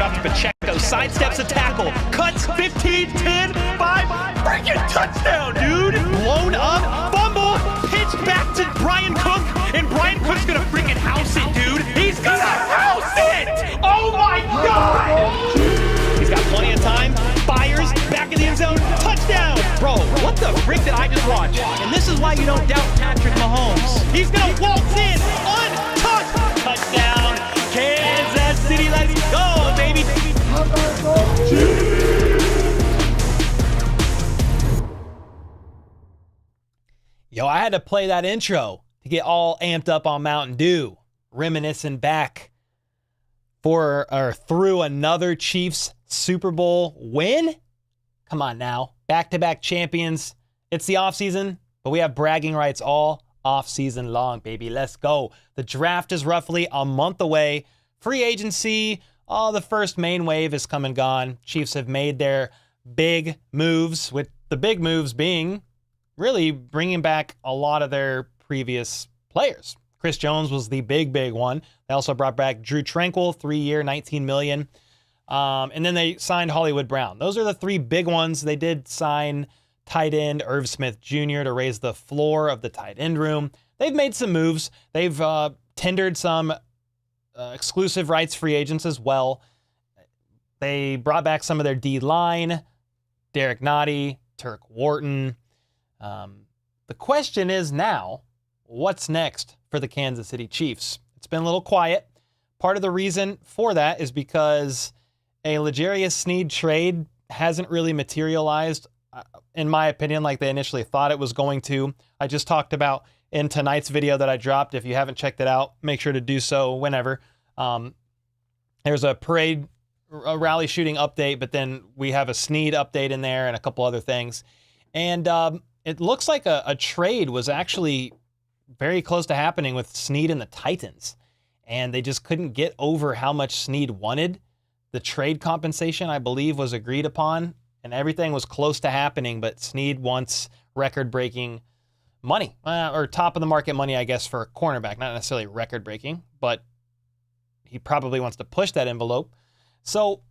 drops Pacheco, sidesteps a tackle, cuts 15, 10, 5, freaking touchdown, dude! Blown up, fumble, pitch back to Brian Cook, and Brian Cook's gonna freaking house it, dude! He's gonna house it! Oh my God! He's got plenty of time, fires, back in the end zone, touchdown! Bro, what the frick did I just watch? And this is why you don't doubt Patrick Mahomes. He's gonna waltz in, untouched, touchdown, Kansas City, let's go, baby! Yo, I had to play that intro to get all amped up on Mountain Dew, reminiscing back for or through another Chiefs Super Bowl win. Come on now, back-to-back champions. It's the offseason, but we have bragging rights all offseason long, baby. Let's go. The draft is roughly a month away. Free agency, the first main wave is come and gone. Chiefs have made their big moves, with the big moves being really bringing back a lot of their previous players. Chris Jones was the big one. They also brought back Drew Tranquil, 3-year, $19 million. And then they signed Hollywood Brown. Those are the three big ones. They did sign tight end Irv Smith Jr. to raise the floor of the tight end room. They've made some moves. They've tendered some exclusive rights free agents as well. They brought back some of their D-line, Derek Nottie, Turk Wharton. The question is now, what's next for the Kansas City Chiefs? It's been a little quiet. Part of the reason for that is because a L'Jarius Sneed trade hasn't really materialized, in my opinion, like they initially thought it was going to. I just talked about in tonight's video that I dropped. If you haven't checked it out, make sure to do so whenever. There's a rally shooting update, but then we have a Sneed update in there and a couple other things. And it looks like a trade was actually very close to happening with Sneed and the Titans. And they just couldn't get over how much Sneed wanted. The trade compensation, I believe, was agreed upon, and everything was close to happening, but Sneed wants record-breaking money, or top-of-the-market money, I guess, for a cornerback. Not necessarily record-breaking, but he probably wants to push that envelope. So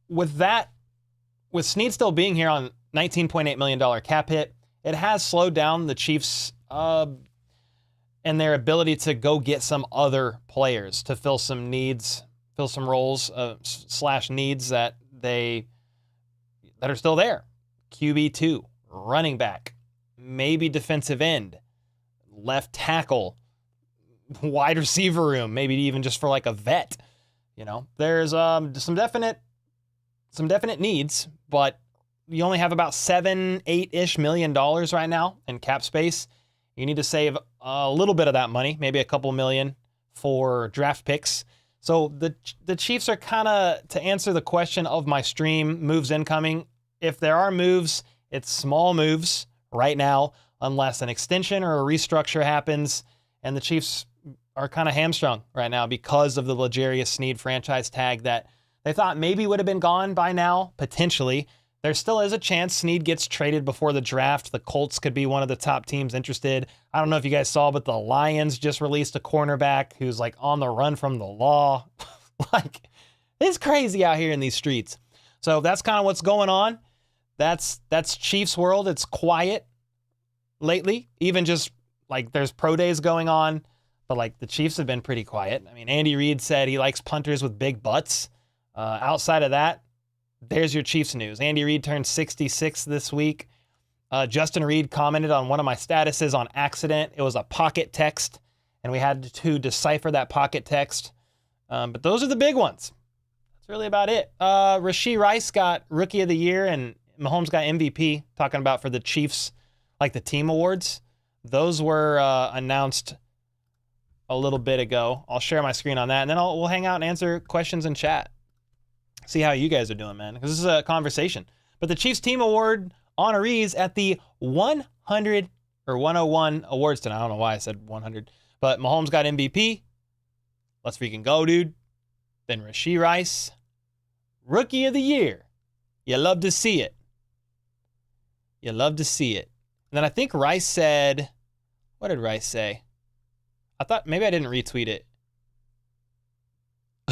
with that, with Sneed still being here on $19.8 million cap hit, it has slowed down the Chiefs' and their ability to go get some other players to fill some needs, fill some roles / needs that are still there. QB2, running back, maybe defensive end, left tackle, wide receiver room, maybe even just for like a vet. You know, there's some definite needs, but you only have about $7-8-ish million right now in cap space. You need to save a little bit of that money, maybe a couple million for draft picks. So the Chiefs are kind of, to answer the question of my stream, moves incoming. If there are moves, it's small moves right now, unless an extension or a restructure happens. And the Chiefs are kind of hamstrung right now because of the L'Jarius Sneed franchise tag that they thought maybe would have been gone by now, potentially. There still is a chance Sneed gets traded before the draft. The Colts could be one of the top teams interested. I don't know if you guys saw, but the Lions just released a cornerback who's like on the run from the law. Like, it's crazy out here in these streets. So that's kind of what's going on. That's Chiefs world. It's quiet lately. Even just like there's pro days going on, but like the Chiefs have been pretty quiet. I mean, Andy Reid said he likes punters with big butts. Outside of that, there's your Chiefs news. Andy Reid turned 66 this week. Justin Reid commented on one of my statuses on accident. It was a pocket text, and we had to decipher that pocket text. But those are the big ones. That's really about it. Rashee Rice got Rookie of the Year, and Mahomes got MVP, talking about for the Chiefs, like the team awards. Those were announced a little bit ago. I'll share my screen on that, and then we'll hang out and answer questions in chat. See how you guys are doing, man, because this is a conversation. But the Chiefs Team Award honorees at the 100 or 101 awards tonight. I don't know why I said 100, but Mahomes got MVP. Let's freaking go, dude. Then Rashee Rice, Rookie of the Year. You love to see it. You love to see it. And then I think Rice said, what did Rice say? I thought maybe I didn't retweet it.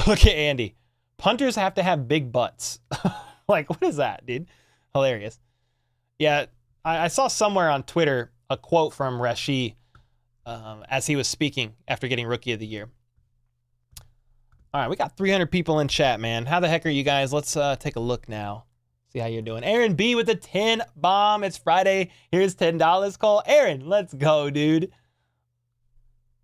Look at Andy. Punters have to have big butts. Like, what is that, dude? Hilarious. Yeah, I saw somewhere on Twitter a quote from Rashid as he was speaking after getting Rookie of the Year. All right, we got 300 people in chat, man. How the heck are you guys? Let's take a look now. See how you're doing. Aaron B with the 10 bomb. It's Friday. Here's $10, Cole. Aaron, let's go, dude.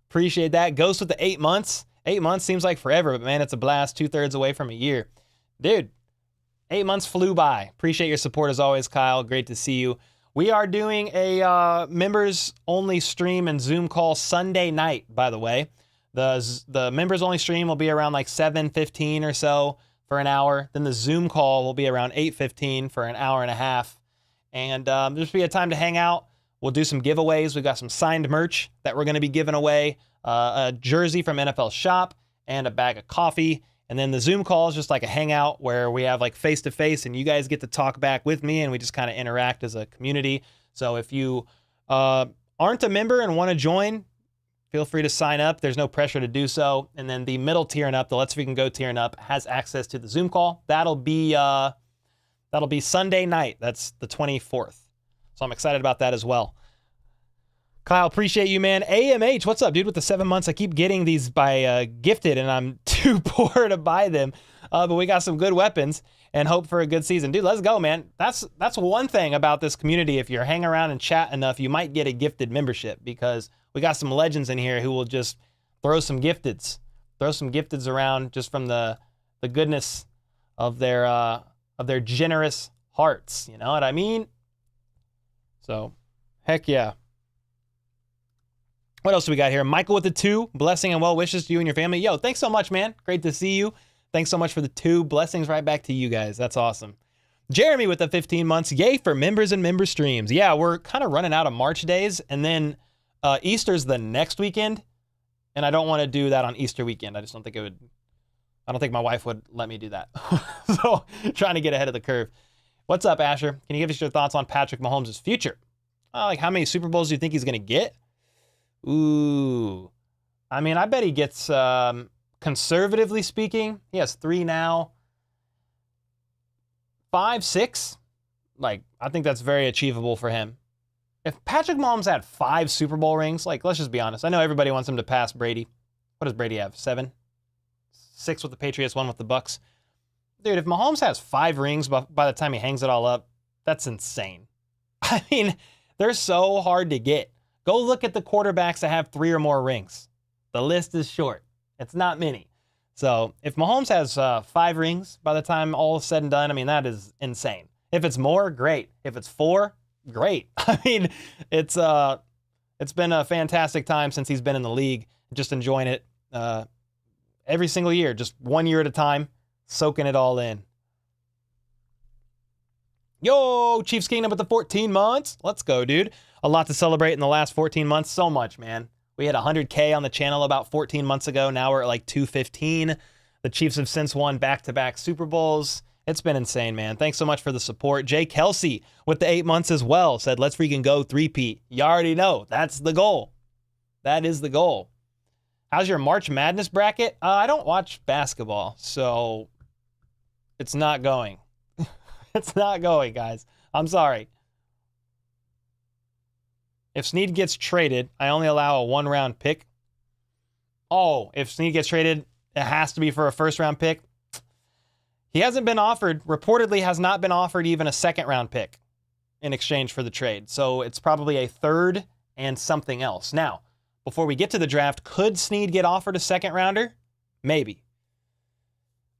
Appreciate that. Ghost with the 8 months. 8 months seems like forever, but man, it's a blast. 2/3 away from a year. Dude, 8 months flew by. Appreciate your support as always, Kyle. Great to see you. We are doing a members-only stream and Zoom call Sunday night, by the way. The members-only stream will be around like 7:15 or so for an hour. Then the Zoom call will be around 8:15 for an hour and a half. And there'll be a time to hang out. We'll do some giveaways. We've got some signed merch that we're going to be giving away. A jersey from NFL Shop and a bag of coffee. And then the Zoom call is just like a hangout where we have like face-to-face and you guys get to talk back with me and we just kind of interact as a community. So if you aren't a member and want to join, feel free to sign up. There's no pressure to do so. And then the middle tier and up, the Let's Freaking Go tier and up, has access to the Zoom call. That'll be Sunday night. That's the 24th. So I'm excited about that as well. Kyle, appreciate you, man. AMH, what's up, dude? With the 7 months, I keep getting these by gifted, and I'm too poor to buy them. But we got some good weapons and hope for a good season. Dude, let's go, man. That's one thing about this community. If you're hanging around and chat enough, you might get a gifted membership because we got some legends in here who will just throw some gifteds. Throw some gifteds around just from the goodness of their generous hearts. You know what I mean? So, heck yeah. What else do we got here? Michael with the 2. Blessing and well wishes to you and your family. Yo, thanks so much, man. Great to see you. Thanks so much for the 2. Blessings right back to you guys. That's awesome. Jeremy with the 15 months. Yay for members and member streams. Yeah, we're kind of running out of March days. And then Easter's the next weekend. And I don't want to do that on Easter weekend. I just don't think it would. I don't think my wife would let me do that. So trying to get ahead of the curve. What's up, Asher? Can you give us your thoughts on Patrick Mahomes' future? Like how many Super Bowls do you think he's going to get? Ooh. I mean, I bet he gets, conservatively speaking, he has 3 now. 5, 6? Like, I think that's very achievable for him. If Patrick Mahomes had 5 Super Bowl rings, like, let's just be honest. I know everybody wants him to pass Brady. What does Brady have? 7? 6 with the Patriots, 1 with the Bucks. Dude, if Mahomes has 5 rings by the time he hangs it all up, that's insane. I mean, they're so hard to get. Go look at the quarterbacks that have 3 or more rings. The list is short. It's not many. So if Mahomes has 5 rings by the time all is said and done, I mean, that is insane. If it's more, great. If it's 4, great. I mean, it's been a fantastic time since he's been in the league. Just enjoying it every single year, just 1 year at a time, soaking it all in. Yo, Chiefs Kingdom with the 14 months. Let's go, dude. A lot to celebrate in the last 14 months. So much, man. We had 100K on the channel about 14 months ago. Now we're at like 215. The Chiefs have since won back-to-back Super Bowls. It's been insane, man. Thanks so much for the support. Jay Kelce with the 8 months as well said, let's freaking go 3-peat. You already know. That's the goal. That is the goal. How's your March Madness bracket? I don't watch basketball, so it's not going. It's not going, guys. I'm sorry. If Sneed gets traded, I only allow a 1-round pick. Oh, if Sneed gets traded, it has to be for a first-round pick. He hasn't been offered, reportedly has not been offered even a second-round pick in exchange for the trade. So it's probably a third and something else. Now, before we get to the draft, could Sneed get offered a second-rounder? Maybe.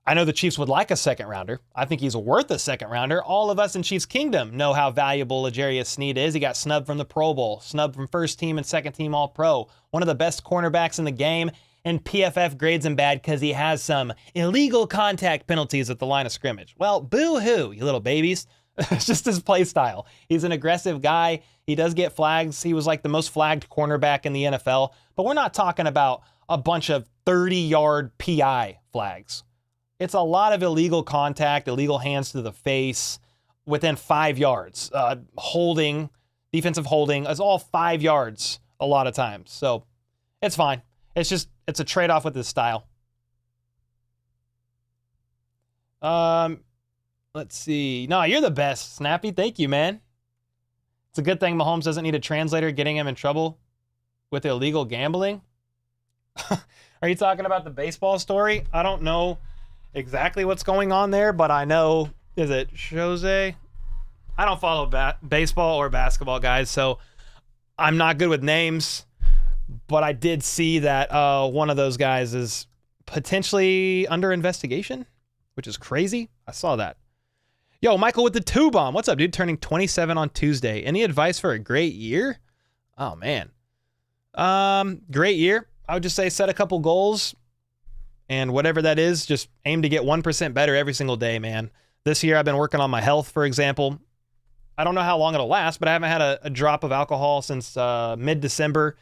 I know the Chiefs would like a second-rounder. I think he's worth a second-rounder. All of us in Chiefs Kingdom know how valuable L'Jarius Sneed is. He got snubbed from the Pro Bowl, snubbed from first team and second team All-Pro. One of the best cornerbacks in the game, and PFF grades him bad because he has some illegal contact penalties at the line of scrimmage. Well, boo-hoo, you little babies. It's just his play style. He's an aggressive guy. He does get flags. He was like the most flagged cornerback in the NFL. But we're not talking about a bunch of 30-yard PI flags. It's a lot of illegal contact, illegal hands to the face within 5 yards. Holding, defensive holding, it's all 5 yards a lot of times. So it's fine. It's a trade-off with his style. Let's see. No, you're the best, Snappy. Thank you, man. It's a good thing Mahomes doesn't need a translator getting him in trouble with illegal gambling. Are you talking about the baseball story? I don't know exactly what's going on there, but I know, is it Jose? I don't follow baseball or basketball, guys, so I'm not good with names, but I did see that one of those guys is potentially under investigation, which is crazy. I saw that. Yo, Michael with the 2-bomb. What's up, dude? Turning 27 on Tuesday. Any advice for a great year? Oh, man. Great year. I would just say set a couple goals, and whatever that is, just aim to get 1% better every single day, man. This year I've been working on my health, for example. I don't know how long it'll last, but I haven't had a drop of alcohol since mid-December.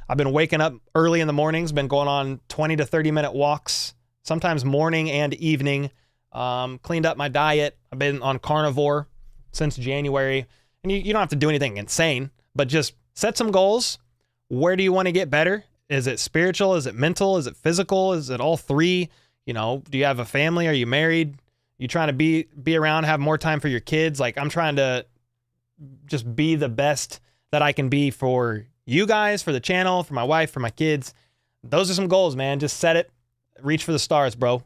I've been waking up early in the mornings, been going on 20 to 30-minute walks, sometimes morning and evening. Cleaned up my diet. I've been on carnivore since January. And you don't have to do anything insane, but just set some goals. Where do you want to get better? Is it spiritual? Is it mental? Is it physical? Is it all three? You know, do you have a family? Are you married? You trying to be around, have more time for your kids? Like, I'm trying to just be the best that I can be for you guys, for the channel, for my wife, for my kids. Those are some goals, man. Just set it. Reach for the stars, bro.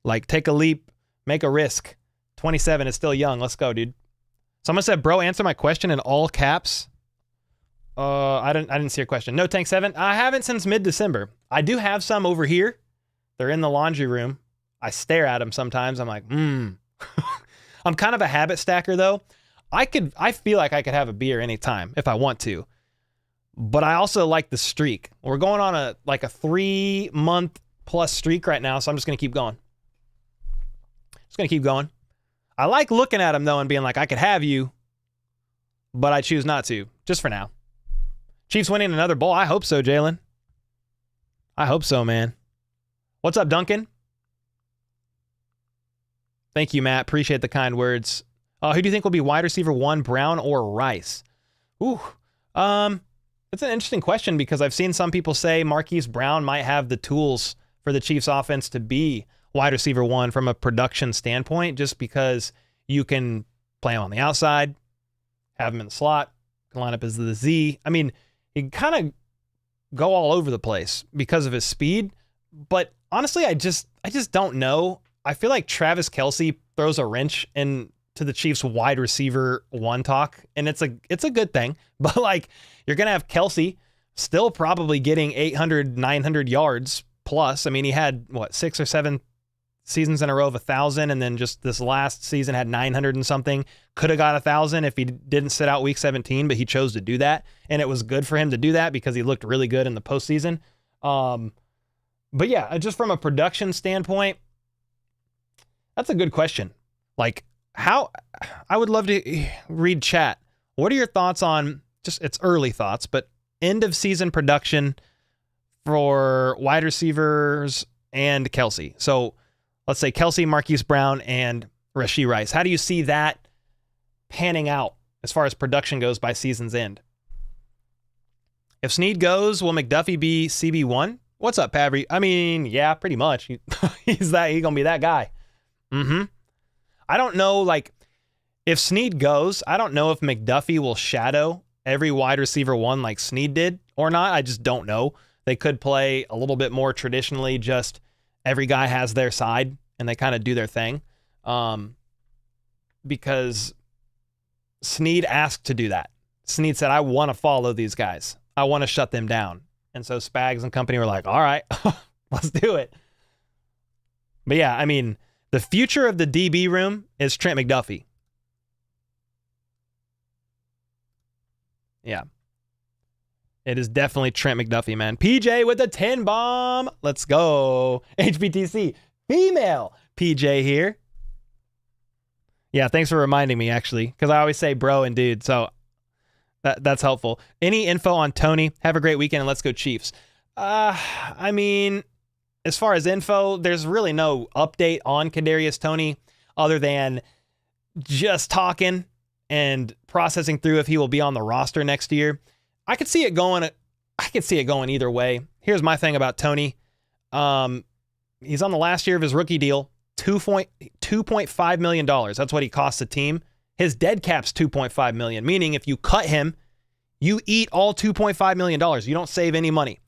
Like, take a leap, make a risk. 27 is still young. Let's go, dude. Someone said, bro, answer my question in all caps. I didn't see your question. No Tank 7. I haven't since mid-December. I do have some over here. They're in the laundry room. I stare at them sometimes. I'm like, I'm kind of a habit stacker, though. I feel like I could have a beer anytime if I want to. But I also like the streak. We're going on a 3-month plus streak right now, so I'm just going to keep going. Just going to keep going. I like looking at them, though, and being like, I could have you, but I choose not to, just for now. Chiefs winning another bowl. I hope so, Jalen. I hope so, man. What's up, Duncan? Thank you, Matt. Appreciate the kind words. Who do you think will be wide receiver 1, Brown or Rice? Ooh. It's an interesting question because I've seen some people say Marquise Brown might have the tools for the Chiefs offense to be wide receiver 1 from a production standpoint, just because you can play him on the outside, have him in the slot, can line up as the Z. I mean, he can kind of go all over the place because of his speed. But honestly, I just don't know. I feel like Travis Kelce throws a wrench into the Chiefs wide receiver 1 talk, and it's a good thing. But like, you're gonna have Kelce still probably getting 800, 900 yards plus. I mean, he had 6 or 7 seasons in a row of 1,000, and then just this last season had 900 and something. Could have got 1,000 if he didn't sit out week 17, but he chose to do that, and it was good for him to do that because he looked really good in the postseason. But yeah, just from a production standpoint, that's a good question. Like, how I would love to read chat. What are your thoughts on just it's early thoughts, but end of season production for wide receivers and Kelce? So let's say Kelce, Marquise Brown, and Rashee Rice. How do you see that panning out as far as production goes by season's end? If Sneed goes, will McDuffie be CB1? What's up, Pabry? I mean, yeah, pretty much. He's gonna be that guy. I don't know, like, if Sneed goes, I don't know if McDuffie will shadow every wide receiver 1 like Sneed did or not. I just don't know. They could play a little bit more traditionally, just every guy has their side and they kind of do their thing. Because Sneed asked to do that. Sneed said, I want to follow these guys. I want to shut them down. And so Spags and company were like, all right, let's do it. But yeah, I mean, the future of the DB room is Trent McDuffie. Yeah. It is definitely Trent McDuffie, man. PJ with the 10 bomb. Let's go. HBTC. Female PJ here. Yeah, thanks for reminding me, actually, because I always say bro and dude, so that's helpful. Any info on Toney? Have a great weekend, and let's go Chiefs. I mean, as far as info, there's really no update on Kadarius Toney other than just talking and processing through if he will be on the roster next year. I could see it going either way. Here's my thing about Toney. He's on the last year of his rookie deal, $2.4 $2.5 million. That's what he costs the team. His dead cap's $2.5 million, meaning if you cut him, you eat all $2.5 million. You don't save any money.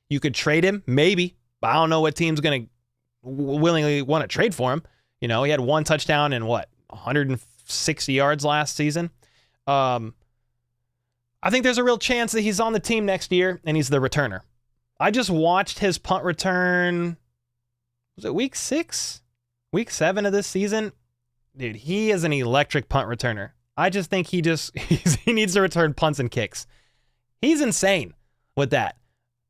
You could trade him, maybe, but I don't know what team's going to willingly want to trade for him. He had 1 touchdown and 160 yards last season. I think there's a real chance that he's on the team next year and he's the returner. I just watched his punt return. Was it week 6? Week 7 of this season? Dude, he is an electric punt returner. I just think he needs to return punts and kicks. He's insane with that.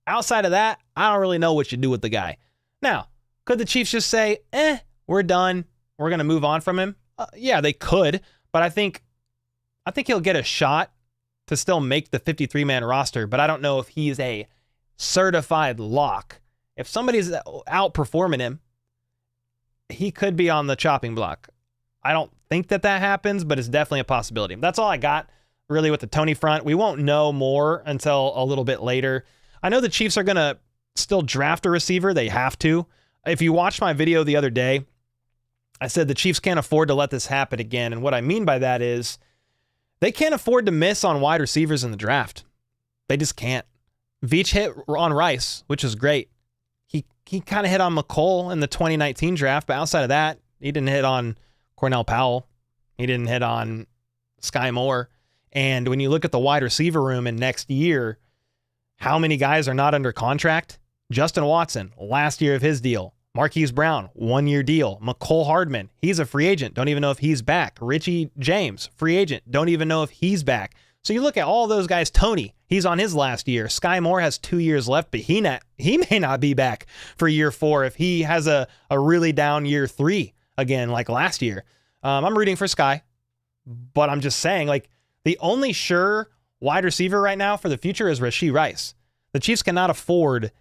Outside of that, I don't really know what you do with the guy. Now, could the Chiefs just say, we're done. We're going to move on from him? Yeah, they could, but I think he'll get a shot to still make the 53-man roster, but I don't know if he's a certified lock. If somebody's outperforming him, he could be on the chopping block. I don't think that happens, but it's definitely a possibility. That's all I got really with the Toney front. We won't know more until a little bit later. I know the Chiefs are going to still draft a receiver. They have to. If you watched my video the other day, I said the Chiefs can't afford to let this happen again. And what I mean by that is they can't afford to miss on wide receivers in the draft. They just can't. Veach hit on Rice, which is great. He kind of hit on McColl in the 2019 draft, but outside of that, he didn't hit on Cornell Powell. He didn't hit on Sky Moore. And when you look at the wide receiver room in next year, how many guys are not under contract? Justin Watson, last year of his deal. Marquise Brown, 1-year deal. McCole Hardman, he's a free agent. Don't even know if he's back. Richie James, free agent. Don't even know if he's back. So you look at all those guys. Toney, he's on his last year. Sky Moore has 2 years left, but he may not be back for year 4 if he has a really down year 3 again like last year. I'm rooting for Sky, but I'm just saying, like, the only sure wide receiver right now for the future is Rashee Rice. The Chiefs cannot afford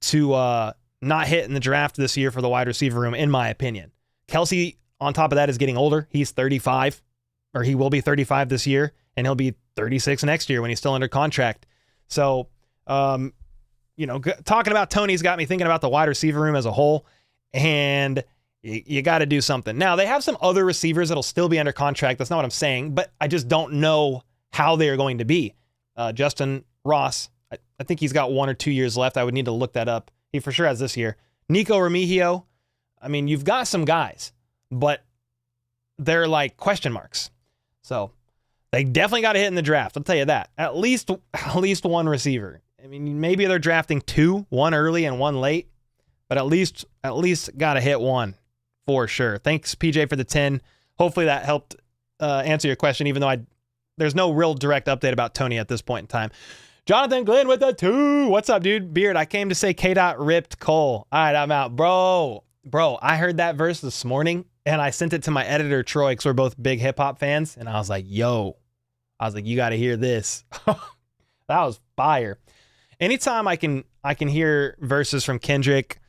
to not hit in the draft this year for the wide receiver room, in my opinion. Kelce, on top of that, is getting older. He's 35, or he will be 35 this year, and he'll be 36 next year when he's still under contract. So, talking about Toney's got me thinking about the wide receiver room as a whole, and you got to do something. Now, they have some other receivers that'll still be under contract. That's not what I'm saying, but I just don't know how they are going to be. Justin Ross, I think he's got 1 or 2 years left. I would need to look that up. He for sure has this year. Nico Remigio, I mean, you've got some guys, but they're like question marks. So they definitely got to hit in the draft. I'll tell you that. At least one receiver. I mean, maybe they're drafting 2, 1 early and 1 late, but at least got to hit 1 for sure. Thanks, PJ, for the 10. Hopefully that helped answer your question, even though there's no real direct update about Toney at this point in time. Jonathan Glenn with a 2. What's up, dude? Beard, I came to say K-Dot ripped Cole. All right, I'm out. Bro, I heard that verse this morning, and I sent it to my editor, Troy, because we're both big hip-hop fans, and I was like, you got to hear this. That was fire. Anytime I can hear verses from Kendrick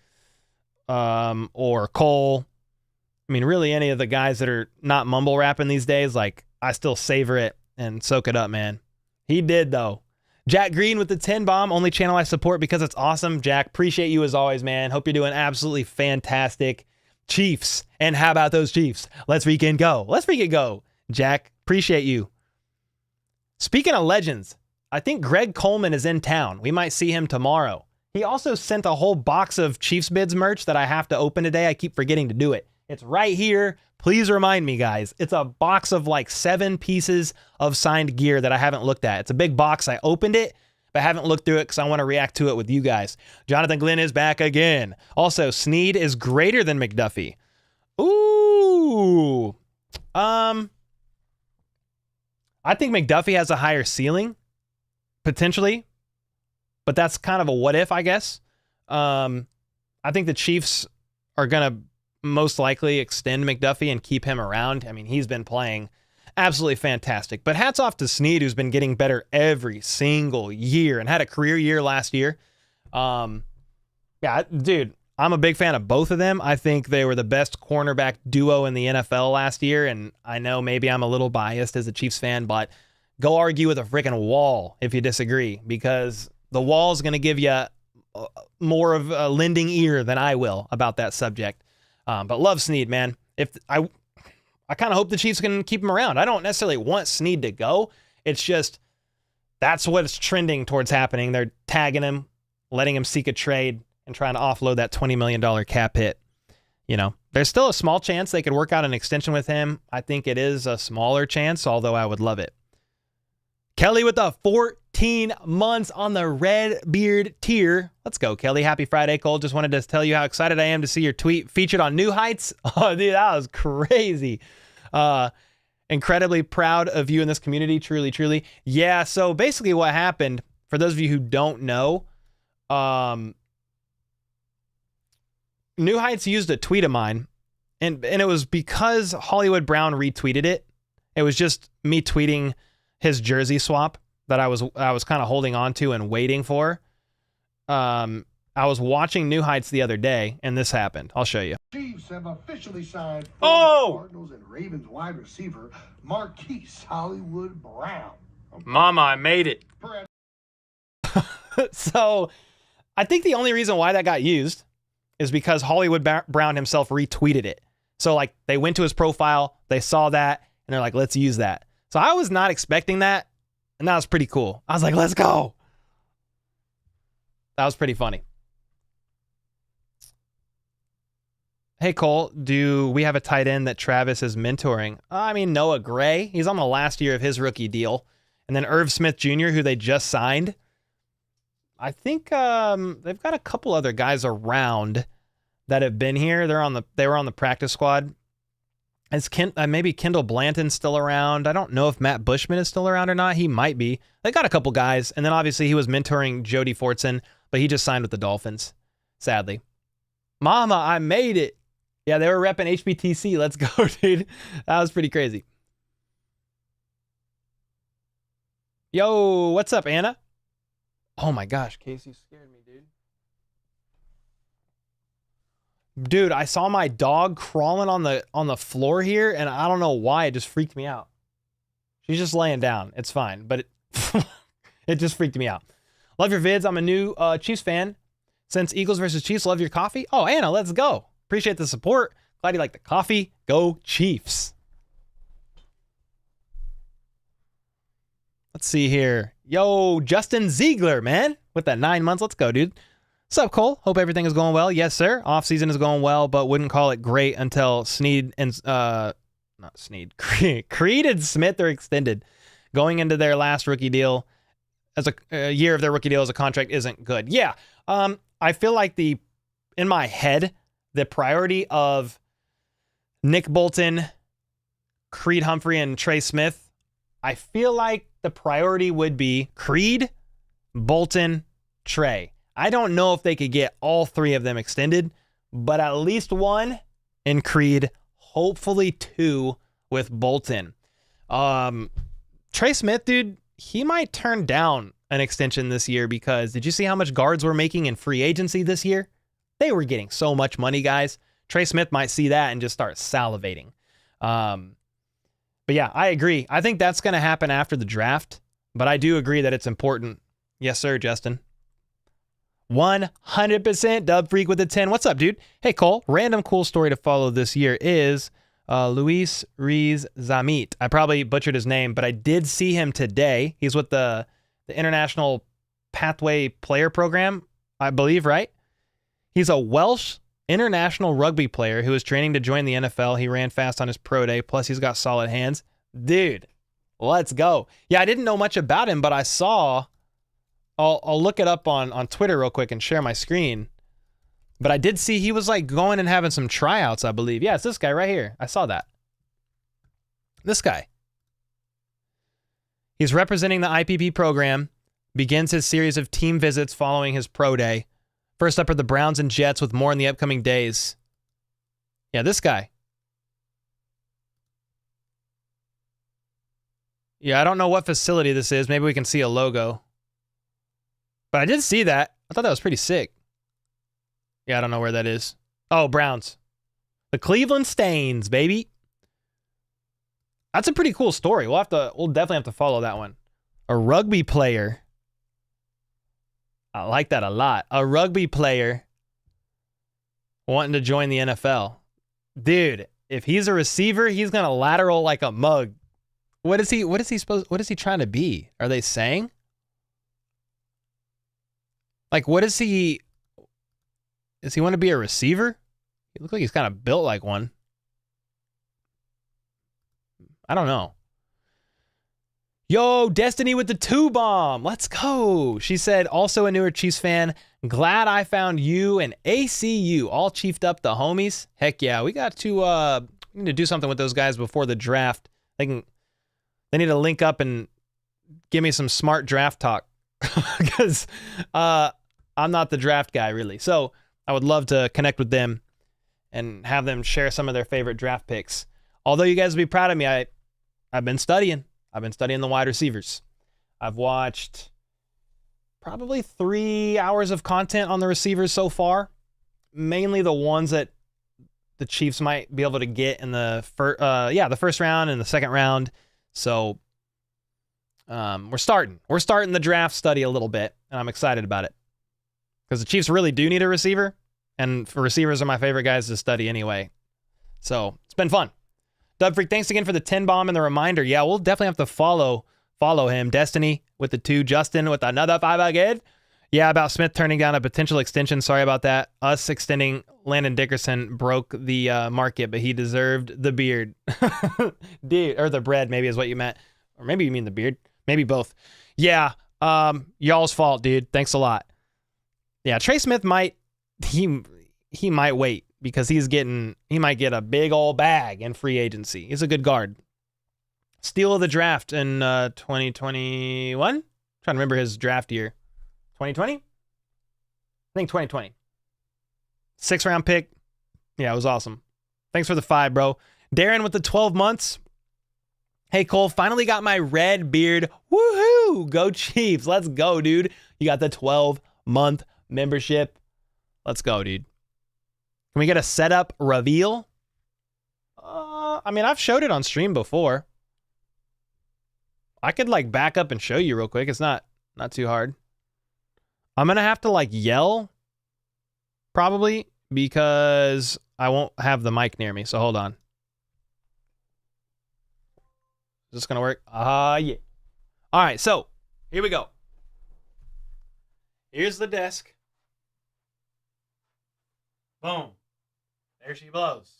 or Cole, I mean, really any of the guys that are not mumble rapping these days, like, I still savor it and soak it up, man. He did, though. Jack Green with the 10 bomb, only channel I support because it's awesome. Jack, appreciate you as always, man. Hope you're doing absolutely fantastic. Chiefs, and how about those Chiefs? Let's freaking go. Let's freaking go. Jack, appreciate you. Speaking of legends, I think Greg Coleman is in town. We might see him tomorrow. He also sent a whole box of Chiefs Bids merch that I have to open today. I keep forgetting to do it. It's right here. Please remind me, guys. It's a box of like 7 pieces of signed gear that I haven't looked at. It's a big box. I opened it, but I haven't looked through it because I want to react to it with you guys. Jonathan Glenn is back again. Also, Sneed is greater than McDuffie. Ooh. I think McDuffie has a higher ceiling, potentially, but that's kind of a what if, I guess. I think the Chiefs are going to most likely extend McDuffie and keep him around. I mean, he's been playing absolutely fantastic. But hats off to Sneed, who's been getting better every single year and had a career year last year. Yeah, dude, I'm a big fan of both of them. I think they were the best cornerback duo in the NFL last year, and I know maybe I'm a little biased as a Chiefs fan, but go argue with a freaking wall if you disagree, because the wall is going to give you more of a lending ear than I will about that subject. But love Sneed, man. I kind of hope the Chiefs can keep him around. I don't necessarily want Sneed to go. It's just that's what's trending towards happening. They're tagging him, letting him seek a trade, and trying to offload that $20 million cap hit. You know, there's still a small chance they could work out an extension with him. I think it is a smaller chance, although I would love it. Kelly with the 14 months on the red beard tier. Let's go, Kelly. Happy Friday, Cole. Just wanted to tell you how excited I am to see your tweet featured on New Heights. Oh, dude, that was crazy. Incredibly proud of you in this community. Truly, truly. Yeah, so basically what happened, for those of you who don't know, New Heights used a tweet of mine, and it was because Hollywood Brown retweeted it. It was just me tweeting his jersey swap that I was kind of holding on to and waiting for. I was watching New Heights the other day, and this happened. I'll show you. Chiefs have officially signed Cardinals and Ravens wide receiver Marquise Hollywood Brown. Mama, I made it. So I think the only reason why that got used is because Hollywood Brown himself retweeted it. So like they went to his profile, they saw that, and they're like, let's use that. So I was not expecting that, and that was pretty cool. I was like, let's go. That was pretty funny. Hey, Cole, do we have a tight end that Travis is mentoring? I mean, Noah Gray. He's on the last year of his rookie deal. And then Irv Smith Jr., who they just signed. I think they've got a couple other guys around that have been here. They were on the practice squad. Is maybe Kendall Blanton's still around? I don't know if Matt Bushman is still around or not. He might be. They got a couple guys. And then obviously he was mentoring Jody Fortson, but he just signed with the Dolphins, sadly. Mama, I made it. Yeah, they were repping HBTC. Let's go, dude. That was pretty crazy. Yo, what's up, Anna? Oh my gosh, Casey scared me, dude. Dude, I saw my dog crawling on the floor here, and I don't know why. It just freaked me out. She's just laying down. It's fine, but it just freaked me out. Love your vids. I'm a new Chiefs fan. Since Eagles versus Chiefs, love your coffee. Oh, Anna, let's go. Appreciate the support. Glad you like the coffee. Go Chiefs. Let's see here. Yo, Justin Ziegler, man. With that 9 months. Let's go, dude. What's up, Cole? Hope everything is going well. Yes, sir. Offseason is going well, but wouldn't call it great until Sneed and not Sneed. Creed and Smith are extended. Going into their last rookie deal as a year of their rookie deal as a contract isn't good. Yeah. I feel like in my head, the priority of Nick Bolton, Creed Humphrey, and Trey Smith, I feel like the priority would be Creed, Bolton, Trey. I don't know if they could get all three of them extended, but at least one in Creed, hopefully two with Bolton. Trey Smith, dude, he might turn down an extension this year because did you see how much guards were making in free agency this year? They were getting so much money, guys. Trey Smith might see that and just start salivating. But yeah, I agree. I think that's going to happen after the draft, but I do agree that it's important. Yes, sir, Justin. 100% Dub Freak with a 10. What's up, dude? Hey, Cole. Random cool story to follow this year is Luis Riz Zamit. I probably butchered his name, but I did see him today. He's with the International Pathway Player Program, I believe, right? He's a Welsh international rugby player who is training to join the NFL. He ran fast on his pro day, plus he's got solid hands. Dude, let's go. Yeah, I didn't know much about him, but I saw... I'll look it up on Twitter real quick and share my screen. But I did see he was like going and having some tryouts, I believe. Yeah, it's this guy right here. I saw that. This guy. He's representing the IPP program, begins his series of team visits following his pro day. First up are the Browns and Jets with more in the upcoming days. Yeah, this guy. Yeah, I don't know what facility this is. Maybe we can see a logo. But I did see that. I thought that was pretty sick. Yeah, I don't know where that is. Oh, Browns. The Cleveland Stains, baby. That's a pretty cool story. We'll definitely have to follow that one. A rugby player. I like that a lot. A rugby player wanting to join the NFL. Dude, if he's a receiver, he's going to lateral like a mug. What is he trying to be? Are they saying? Like, does he want to be a receiver? He looks like he's kind of built like one. I don't know. Yo, Destiny with the 2-bomb. Let's go. She said, also a newer Chiefs fan. Glad I found you and ACU all chiefed up the homies. Heck yeah. We got to we need to do something with those guys before the draft. They need to link up and give me some smart draft talk. Because I'm not the draft guy, really. So I would love to connect with them and have them share some of their favorite draft picks. Although you guys will be proud of me, I've been studying. I've been studying the wide receivers. I've watched probably 3 hours of content on the receivers so far. Mainly the ones that the Chiefs might be able to get in the first round and the second round. So we're starting the draft study a little bit, and I'm excited about it because the Chiefs really do need a receiver, and for receivers are my favorite guys to study anyway. So it's been fun. Dub Freak, thanks again for the 10-bomb and the reminder. Yeah, we'll definitely have to follow him. Destiny with the 2, Justin with another 5 again. Yeah, about Smith turning down a potential extension. Sorry about that. Us extending Landon Dickerson broke the market, but he deserved the beard. Dude, or the bread, maybe is what you meant. Or maybe you mean the beard. Maybe both. Yeah, y'all's fault, dude. Thanks a lot. Yeah, Trey Smith might wait because he might get a big old bag in free agency. He's a good guard. Steal of the draft in 2021? Trying to remember his draft year. 2020? I think 2020. 6th round pick. Yeah, it was awesome. Thanks for the 5, bro. Darren with the 12 months. Hey, Cole, finally got my red beard. Woohoo! Go Chiefs. Let's go, dude. You got the 12-month membership. Let's go, dude. Can we get a setup reveal? I mean, I've showed it on stream before. I could back up and show you real quick. It's not too hard. I'm going to have to yell probably because I won't have the mic near me. So hold on. Is this going to work? Yeah. All right. So here we go. Here's the desk. Boom. There she blows.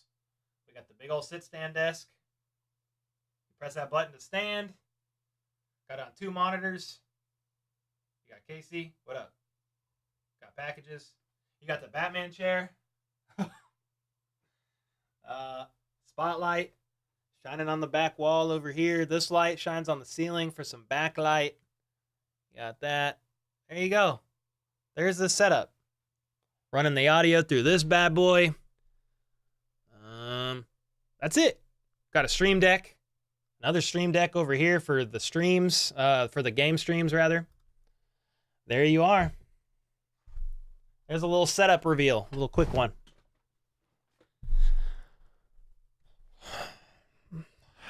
We got the big old sit-stand desk. Press that button to stand. Got on 2 monitors. You got Casey. What up? Got packages. You got the Batman chair. Spotlight. Shining on the back wall over here. This light shines on the ceiling for some backlight. Got that. There you go. There's the setup. Running the audio through this bad boy. That's it. Got a stream deck. Another stream deck over here for the streams, for the game streams, rather. There you are. There's a little setup reveal, a little quick one.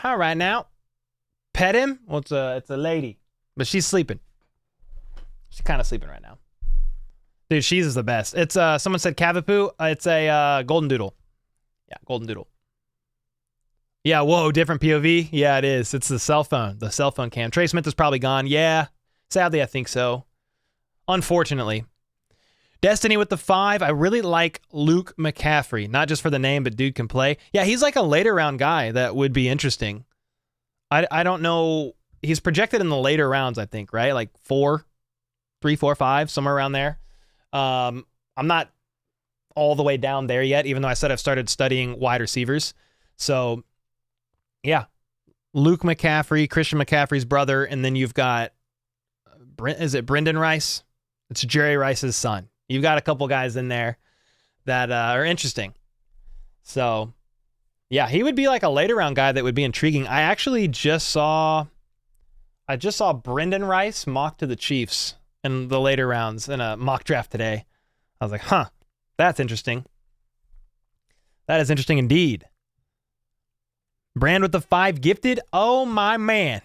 All right, now. Pet him? Well, it's a lady, but she's sleeping. She's kind of sleeping right now. Dude, she's the best. It's someone said Cavapoo. It's a golden doodle. Yeah, golden doodle. Yeah, whoa, different POV. Yeah, it is. It's the cell phone cam. Trey Smith is probably gone. Yeah, sadly, I think so. Unfortunately. Destiny with the 5. I really like Luke McCaffrey. Not just for the name, but dude can play. Yeah, he's like a later round guy that would be interesting. I don't know. He's projected in the later rounds, I think, right? Like 3, 4, 5, somewhere around there. I'm not all the way down there yet, even though I said I've started studying wide receivers. So, yeah. Luke McCaffrey, Christian McCaffrey's brother, and then you've got, is it Brendan Rice? It's Jerry Rice's son. You've got a couple guys in there that are interesting. So, yeah, he would be like a later round guy that would be intriguing. I actually just saw Brendan Rice mock to the Chiefs in the later rounds in a mock draft today. I was like, huh, that's interesting. That is interesting indeed. Brand with the 5 gifted. Oh, my man.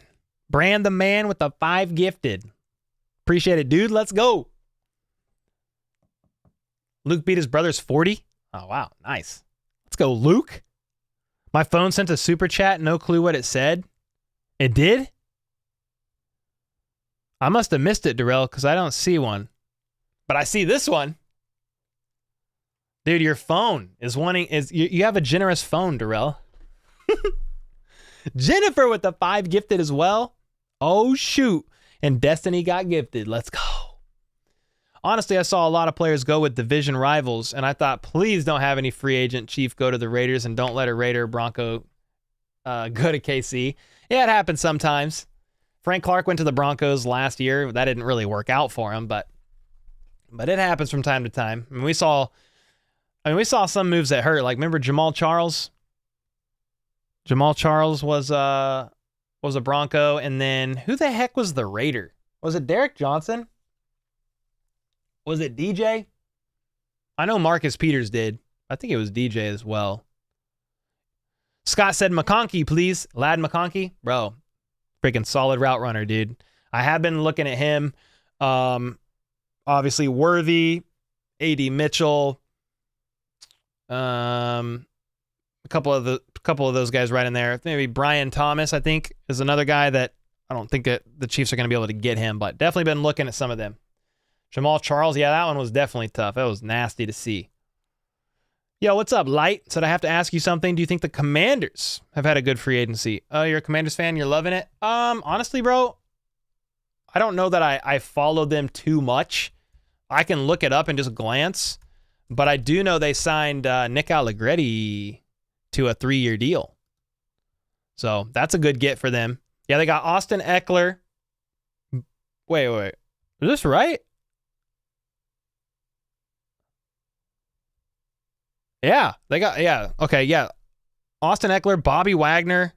Brand the man with the 5 gifted. Appreciate it, dude. Let's go. Luke beat his brother's 40. Oh, wow. Nice. Let's go, Luke. My phone sent a super chat, no clue what it said. It did? I must have missed it, Darrell, because I don't see one. But I see this one. Dude, your phone is you have a generous phone, Darrell. Jennifer with the 5 gifted as well. Oh, shoot. And Destiny got gifted. Let's go. Honestly, I saw a lot of players go with division rivals, and I thought, please don't have any free agent Chief go to the Raiders and don't let a Raider Bronco go to KC. Yeah, it happens sometimes. Frank Clark went to the Broncos last year. That didn't really work out for him, but it happens from time to time. I mean, we saw some moves that hurt. Like, remember Jamal Charles? Jamal Charles was a Bronco, and then who the heck was the Raider? Was it Derek Johnson? Was it DJ? I know Marcus Peters did. I think it was DJ as well. Scott said McConkey, please. Lad McConkey? Bro, freaking solid route runner, dude. I have been looking at him. Obviously, Worthy, A.D. Mitchell, a couple of those guys right in there. Maybe Brian Thomas, I think, is another guy that I don't think that the Chiefs are going to be able to get him, but definitely been looking at some of them. Jamal Charles, yeah, that one was definitely tough. That was nasty to see. Yo, what's up, Light? Said I have to ask you something. Do you think the Commanders have had a good free agency? Oh, you're a Commanders fan? You're loving it? Honestly, bro, I don't know that I followed them too much. I can look it up and just glance, but I do know they signed Nick Allegretti to a 3-year deal. So that's a good get for them. Yeah, they got Austin Eckler. Wait. Is this right? Yeah, Austin Eckler, Bobby Wagner,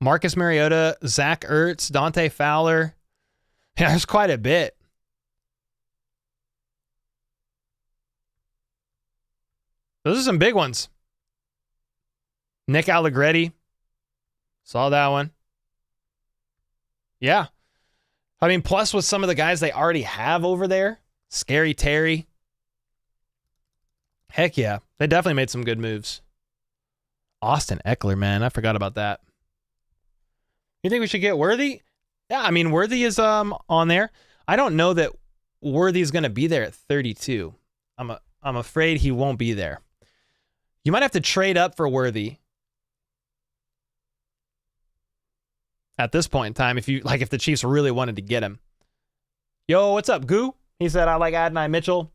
Marcus Mariota, Zach Ertz, Dante Fowler. Yeah, there's quite a bit. Those are some big ones. Nick Allegretti. Saw that one. Yeah. I mean, plus with some of the guys they already have over there. Scary Terry. Heck yeah. They definitely made some good moves. Austin Eckler, man. I forgot about that. You think we should get Worthy? Yeah, I mean, Worthy is on there. I don't know that Worthy is going to be there at 32. I'm afraid he won't be there. You might have to trade up for Worthy at this point in time if the Chiefs really wanted to get him. Yo, what's up, Goo? He said, I like Adonai Mitchell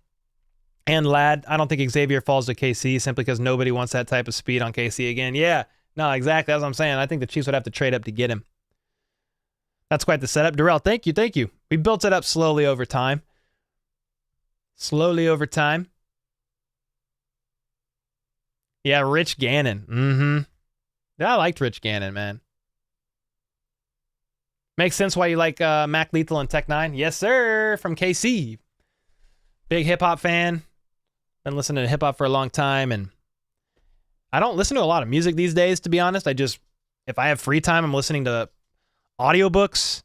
and Lad. I don't think Xavier falls to KC simply because nobody wants that type of speed on KC again. Yeah, no, exactly. That's what I'm saying. I think the Chiefs would have to trade up to get him. That's quite the setup. Darrell, thank you. We built it up slowly over time. Yeah, Rich Gannon. Yeah, I liked Rich Gannon, man. Makes sense why you like Mac Lethal and Tech 9. Yes, sir, from KC. Big hip-hop fan. Been listening to hip-hop for a long time, and I don't listen to a lot of music these days, to be honest. If I have free time, I'm listening to audiobooks,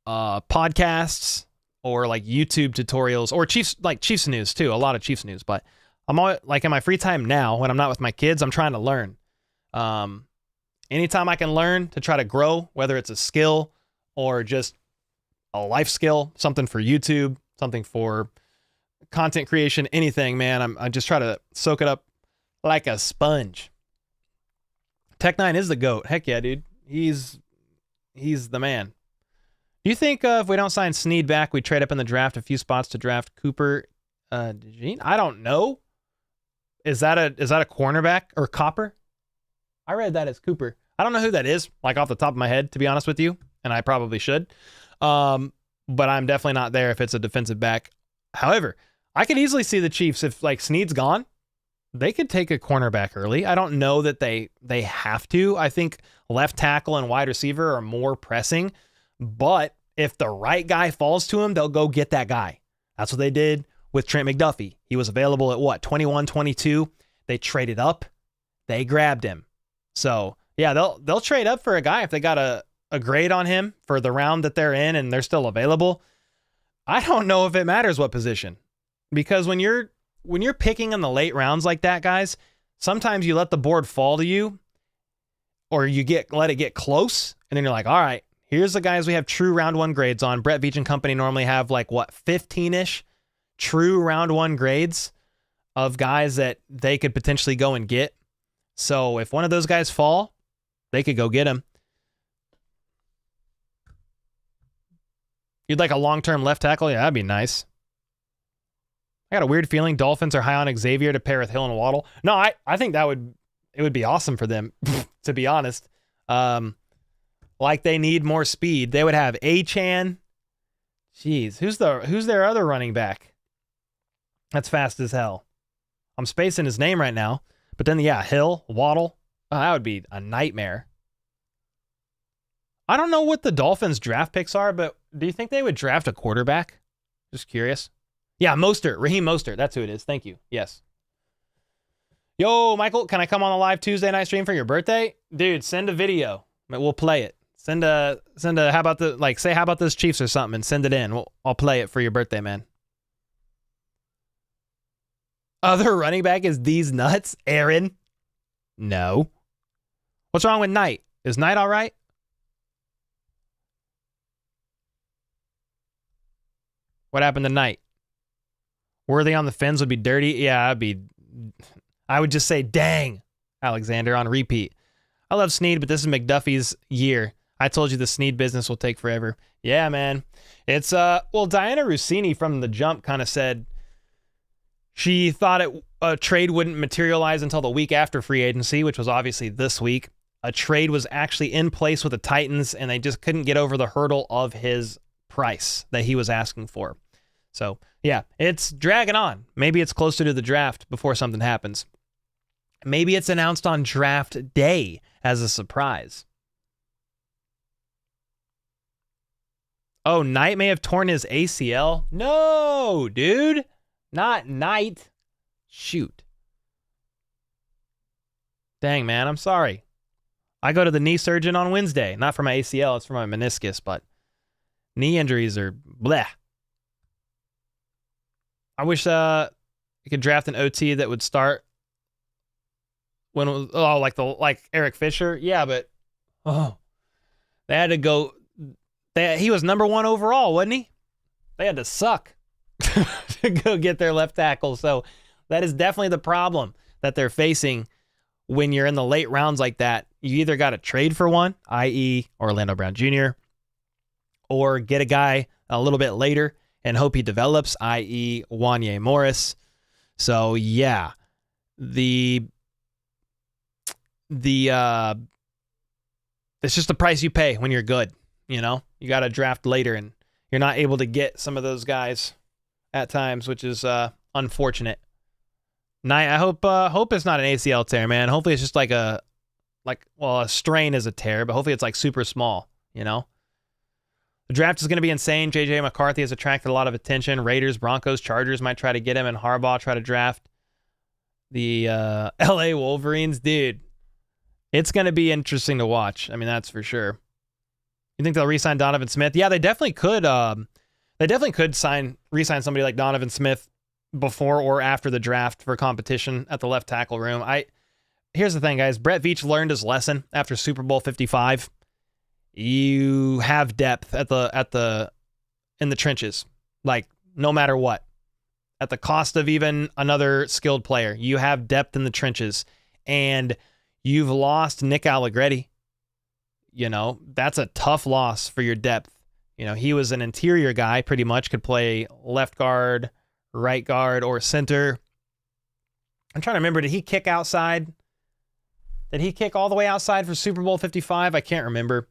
podcasts, or like YouTube tutorials, or Chiefs news too. A lot of Chiefs news, but I'm always, like, in my free time now, when I'm not with my kids, I'm trying to learn. Anytime I can learn to try to grow, whether it's a skill or just a life skill, something for YouTube, something for content creation, anything, man, I just try to soak it up like a sponge. Tech 9 is the GOAT. Heck yeah, dude. He's the man. Do you think if we don't sign Sneed back, we trade up in the draft a few spots to draft Cooper DeJean? I don't know. Is that a cornerback or Copper? I read that as Cooper. I don't know who that is, like off the top of my head, to be honest with you, and I probably should. But I'm definitely not there if it's a defensive back. However, I could easily see the Chiefs, if like Sneed's gone, they could take a cornerback early. I don't know that they have to. I think left tackle and wide receiver are more pressing, but if the right guy falls to him, they'll go get that guy. That's what they did with Trent McDuffie. He was available at what, 21, 22? They traded up. They grabbed him. So yeah, they'll trade up for a guy if they got a grade on him for the round that they're in and they're still available. I don't know if it matters what position, because when you're picking in the late rounds like that, guys, sometimes you let the board fall to you or you let it get close, and then you're like, all right, here's the guys we have true round one grades on. Brett Veach and company normally have like, 15-ish true round one grades of guys that they could potentially go and get. So if one of those guys fall, they could go get him. You'd like a long-term left tackle? Yeah, that'd be nice. I got a weird feeling Dolphins are high on Xavier to pair with Hill and Waddle. No, I think it would be awesome for them, to be honest. Like they need more speed. They would have Achane. Jeez, who's their other running back? That's fast as hell. I'm spacing his name right now. But then, yeah, Hill, Waddle. Oh, that would be a nightmare. I don't know what the Dolphins draft picks are, but do you think they would draft a quarterback? Just curious. Yeah, Mostert. Raheem Mostert. That's who it is. Thank you. Yes. Yo, Michael, can I come on a live Tuesday night stream for your birthday? Dude, send a video. We'll play it. Send a how about this Chiefs or something and send it in. I'll play it for your birthday, man. Other running back is these nuts? Aaron? No. What's wrong with Knight? Is Knight all right? What happened to Knight? Worthy on the fins would be dirty. Yeah, I would just say, dang, Alexander on repeat. I love Sneed, but this is McDuffie's year. I told you the Sneed business will take forever. Yeah, man. It's, Diana Rossini from the jump kind of said she thought a trade wouldn't materialize until the week after free agency, which was obviously this week. A trade was actually in place with the Titans, and they just couldn't get over the hurdle of his price that he was asking for. So, yeah, it's dragging on. Maybe it's closer to the draft before something happens. Maybe it's announced on draft day as a surprise. Oh, Knight may have torn his ACL? No, dude. Not Knight. Shoot. Dang, man, I'm sorry. I go to the knee surgeon on Wednesday. Not for my ACL, it's for my meniscus, but knee injuries are bleh. I wish you could draft an OT that would start when it was like Eric Fisher. Yeah, but they had to go. He was number 1 overall, wasn't he? They had to suck to go get their left tackle. So that is definitely the problem that they're facing when you're in the late rounds like that. You either got to trade for one, i.e. Orlando Brown Jr., or get a guy a little bit later and hope he develops, i.e. Wanye Morris. So yeah, it's just the price you pay when you're good. You know, you got to draft later, and you're not able to get some of those guys at times, which is unfortunate. I hope it's not an ACL tear, man. Hopefully it's just a strain is a tear, but hopefully it's like super small. You know. The draft is going to be insane. J.J. McCarthy has attracted a lot of attention. Raiders, Broncos, Chargers might try to get him, and Harbaugh try to draft the L.A. Wolverines. Dude, it's going to be interesting to watch. I mean, that's for sure. You think they'll re-sign Donovan Smith? Yeah, they definitely could. They definitely could re-sign somebody like Donovan Smith before or after the draft for competition at the left tackle room. Here's the thing, guys. Brett Veach learned his lesson after Super Bowl 55. You have depth in the trenches, like no matter what, at the cost of even another skilled player. You have depth in the trenches, and you've lost Nick Allegretti. You know, that's a tough loss for your depth. You know, he was an interior guy, pretty much could play left guard, right guard, or center. I'm trying to remember, did he kick outside? Did he kick all the way outside for Super Bowl 55? I can't remember.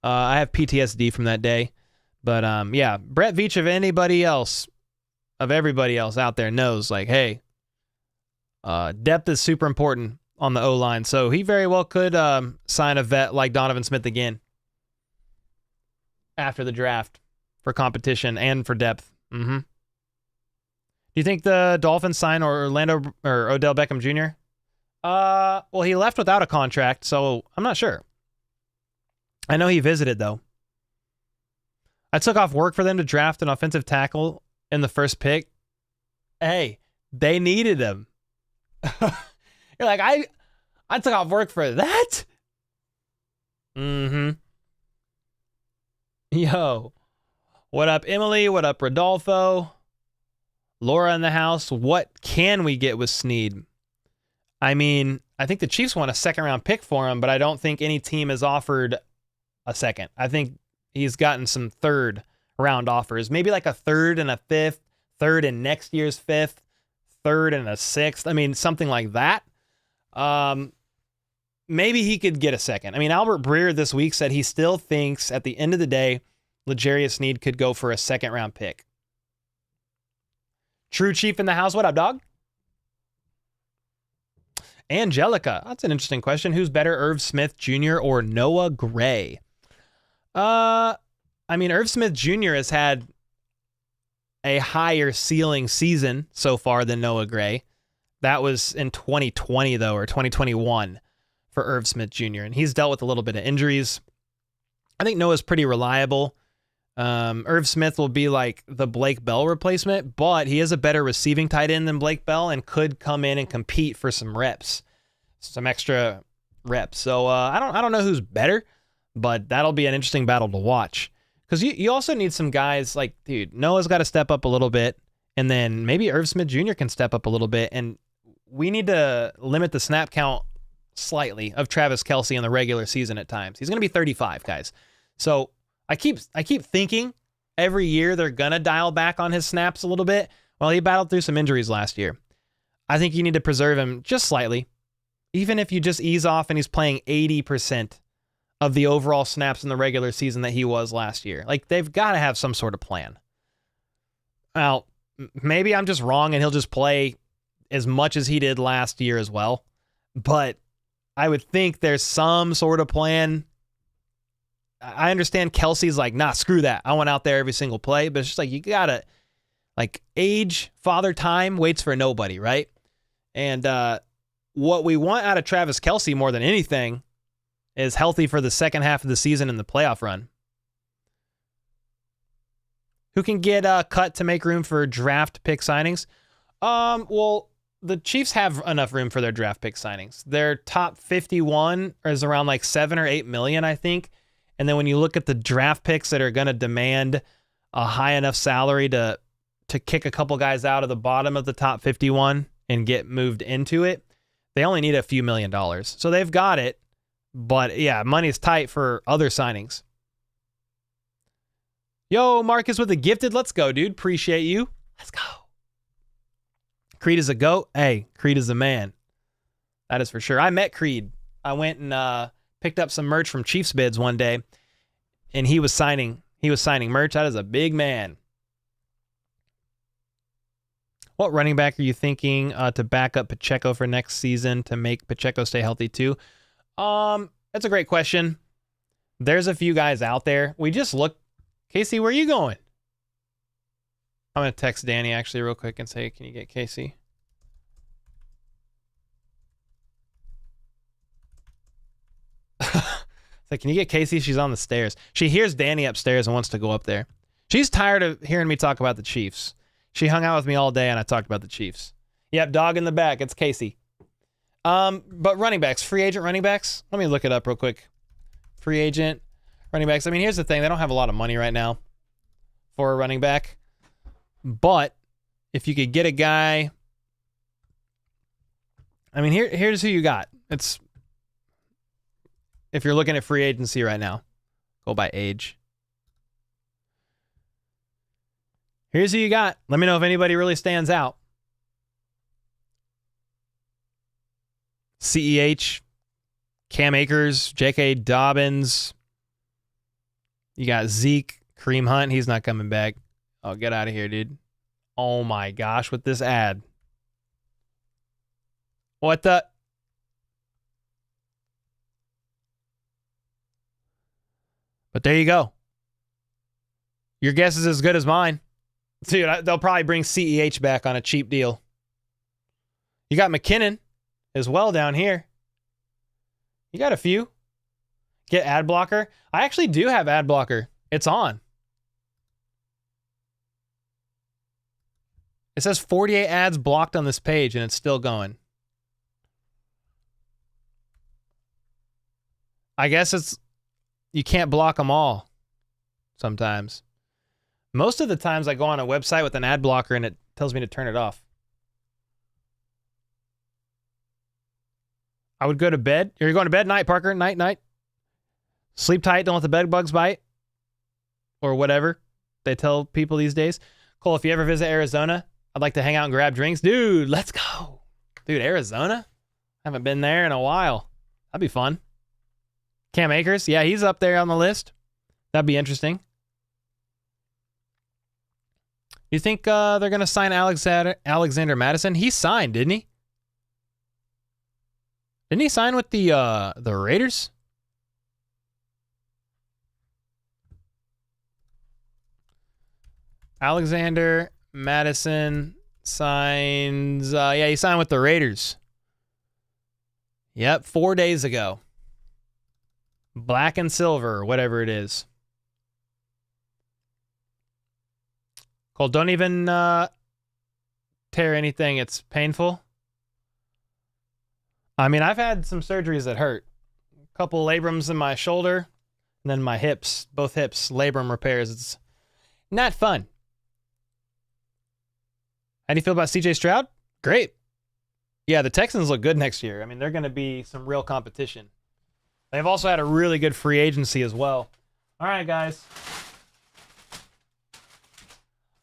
I have PTSD from that day. But yeah, Brett Veach of everybody else out there knows, like, hey, depth is super important on the O-line. So he very well could sign a vet like Donovan Smith again after the draft for competition and for depth. Do you think the Dolphins sign Odell Beckham Jr.? Well, he left without a contract, so I'm not sure. I know he visited, though. I took off work for them to draft an offensive tackle in the first pick. Hey, they needed him. You're like, I took off work for that? Mm-hmm. Yo. What up, Emily? What up, Rodolfo? Laura in the house. What can we get with Sneed? I mean, I think the Chiefs want a second-round pick for him, but I don't think any team has offered a second. I think he's gotten some third-round offers. Maybe like a third and a fifth, third and next year's fifth, third and a sixth. I mean, something like that. Maybe he could get a second. I mean, Albert Breer this week said he still thinks at the end of the day, L'Jarius Sneed could go for a second-round pick. True Chief in the house. What up, dog? Angelica. That's an interesting question. Who's better, Irv Smith Jr. or Noah Gray? I mean, Irv Smith Jr. has had a higher ceiling season so far than Noah Gray. That was in 2020, though, or 2021 for Irv Smith Jr., and he's dealt with a little bit of injuries. I think Noah's pretty reliable. Irv Smith will be like the Blake Bell replacement, but he is a better receiving tight end than Blake Bell and could come in and compete for some reps, some extra reps. So I don't know who's better, but that'll be an interesting battle to watch. Because you also need some guys like, dude, Noah's got to step up a little bit, and then maybe Irv Smith Jr. can step up a little bit, and we need to limit the snap count slightly of Travis Kelce in the regular season at times. He's going to be 35, guys. So I keep thinking every year they're going to dial back on his snaps a little bit. Well, he battled through some injuries last year. I think you need to preserve him just slightly. Even if you just ease off and he's playing 80% of the overall snaps in the regular season that he was last year. Like, they've got to have some sort of plan. Now, maybe I'm just wrong and he'll just play as much as he did last year as well. But I would think there's some sort of plan. I understand Kelce's like, nah, screw that. I want out there every single play. But it's just like, you got to, like, age, father time waits for nobody, right? And what we want out of Travis Kelce more than anything is healthy for the second half of the season in the playoff run. Who can get cut to make room for draft pick signings? Well, the Chiefs have enough room for their draft pick signings. Their top 51 is around like 7 or 8 million, I think. And then when you look at the draft picks that are going to demand a high enough salary to kick a couple guys out of the bottom of the top 51 and get moved into it, they only need a few $1 million. So they've got it. But yeah, money's tight for other signings. Yo, Marcus with the gifted. Let's go, dude. Appreciate you. Let's go. Creed is a GOAT. Hey, Creed is a man. That is for sure. I met Creed. I went and picked up some merch from Chiefs Bids one day, and he was signing merch. That is a big man. What running back are you thinking to back up Pacheco for next season to make Pacheco stay healthy too? That's a great question. There's a few guys out there. We just looked. Casey, where are you going? I'm going to text Danny actually real quick and say, can you get Casey? Like, can you get Casey? She's on the stairs. She hears Danny upstairs and wants to go up there. She's tired of hearing me talk about the Chiefs. She hung out with me all day and I talked about the Chiefs. Yep, dog in the back. It's Casey. But running backs, free agent running backs. Let me look it up real quick. Free agent running backs. I mean, here's the thing. They don't have a lot of money right now for a running back. But if you could get a guy, I mean, here's who you got. It's, if you're looking at free agency right now, go by age. Here's who you got. Let me know if anybody really stands out. CEH, Cam Akers, J.K. Dobbins. You got Zeke, Kareem Hunt. He's not coming back. Oh, get out of here, dude. Oh my gosh, with this ad. What the? But there you go. Your guess is as good as mine. Dude, they'll probably bring CEH back on a cheap deal. You got McKinnon as well down here. You got a few. Get ad blocker. I actually do have ad blocker. It's on. It says 48 ads blocked on this page, and it's still going. I guess it's you can't block them all sometimes. Most of the times I go on a website with an ad blocker and it tells me to turn it off. I would go to bed. You're going to bed? Night, Parker. Night. Sleep tight. Don't let the bed bugs bite. Or whatever they tell people these days. Cole, if you ever visit Arizona, I'd like to hang out and grab drinks. Dude, let's go. Dude, Arizona? Haven't been there in a while. That'd be fun. Cam Akers? Yeah, he's up there on the list. That'd be interesting. You think they're going to sign Alexander Madison? He signed, didn't he? Didn't he sign with the Raiders? Alexander Madison signs... yeah, he signed with the Raiders. Yep, 4 days ago. Black and silver, or whatever it is. Cole, don't even tear anything. It's painful. I mean, I've had some surgeries that hurt. A couple labrums in my shoulder, and then my hips, both hips, labrum repairs. It's not fun. How do you feel about CJ Stroud? Great. Yeah, the Texans look good next year. I mean, they're going to be some real competition. They've also had a really good free agency as well. All right, guys.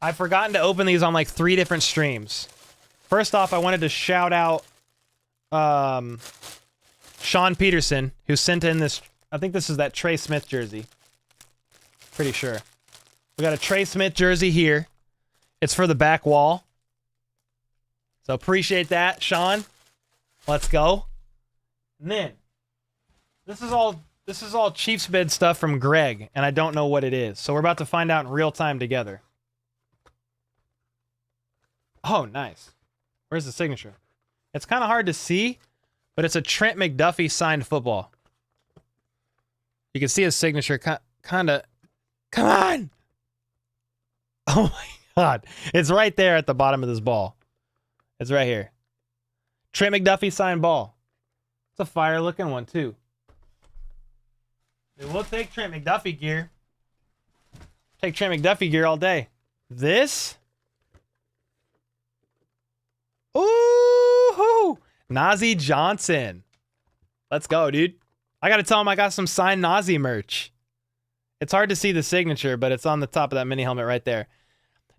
I've forgotten to open these on like 3 different streams. First off, I wanted to shout out Sean Peterson, who sent in this. I think this is that Trey Smith jersey. Pretty sure. We got a Trey Smith jersey here. It's for the back wall. So appreciate that, Sean. Let's go. And then this is all Chiefs bid stuff from Greg, and I don't know what it is. So we're about to find out in real time together. Oh, nice. Where's the signature? It's kind of hard to see, but it's a Trent McDuffie signed football. You can see his signature kind of. Come on! Oh my God. It's right there at the bottom of this ball. It's right here. Trent McDuffie signed ball. It's a fire looking one, too. We'll take Trent McDuffie gear. Take Trent McDuffie gear all day. This? Ooh! Najee Johnson. Let's go, dude. I got to tell him I got some signed Najee merch. It's hard to see the signature, but it's on the top of that mini helmet right there.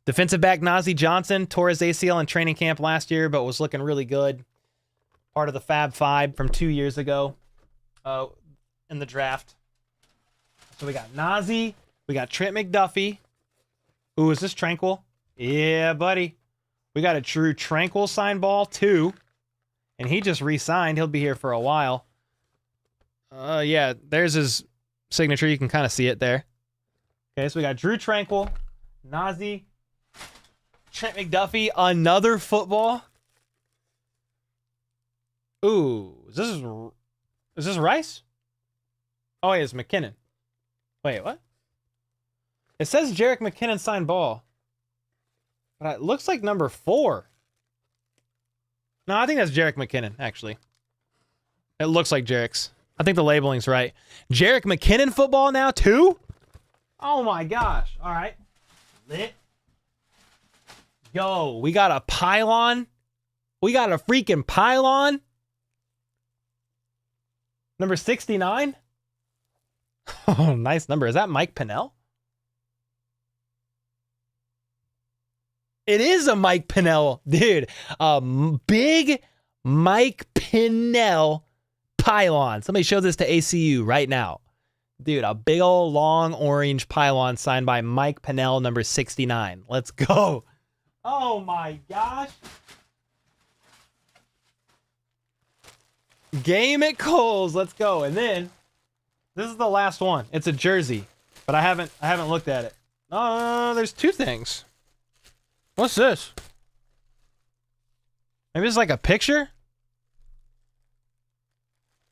Defensive back Najee Johnson tore his ACL in training camp last year, but was looking really good. Part of the Fab Five from 2 years ago in the draft. So we got Najee. We got Trent McDuffie. Ooh, is this Tranquil? Yeah, buddy. We got a true Tranquil sign ball, too. And he just re-signed. He'll be here for a while. Yeah, there's his signature. You can kind of see it there. Okay, so we got Drew Tranquil, Najee, Trent McDuffie, another football. Ooh, is this Rice? Oh, wait, it's McKinnon. Wait, what? It says Jerick McKinnon signed ball. But it looks like number 4. No, I think that's Jerick McKinnon, actually. It looks like Jerick's. I think the labeling's right. Jerick McKinnon football now, too? Oh, my gosh. All right. Lit. Yo, we got a pylon. We got a freaking pylon. Number 69. Oh, nice number. Is that Mike Pennell? It is a Mike Pennell, dude. Big Mike Pennell pylon. Somebody show this to ACU right now. Dude, a big old long orange pylon signed by Mike Pennell, number 69. Let's go. Oh my gosh. Game at Coles. Let's go. And then this is the last one. It's a jersey, but I haven't looked at it. There's 2 things. What's this? Maybe it's like a picture?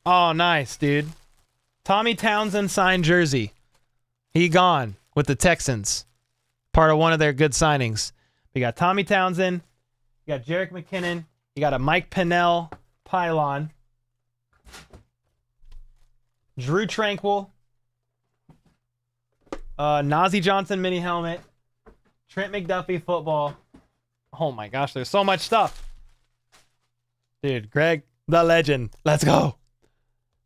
Oh, nice, dude. Tommy Townsend signed jersey. He gone with the Texans. Part of one of their good signings. We got Tommy Townsend. You got Jerick McKinnon. You got a Mike Pennell pylon. Drew Tranquil. Nazi Johnson mini helmet. Trent McDuffie football. Oh my gosh, there's so much stuff. Dude, Greg, the legend. Let's go.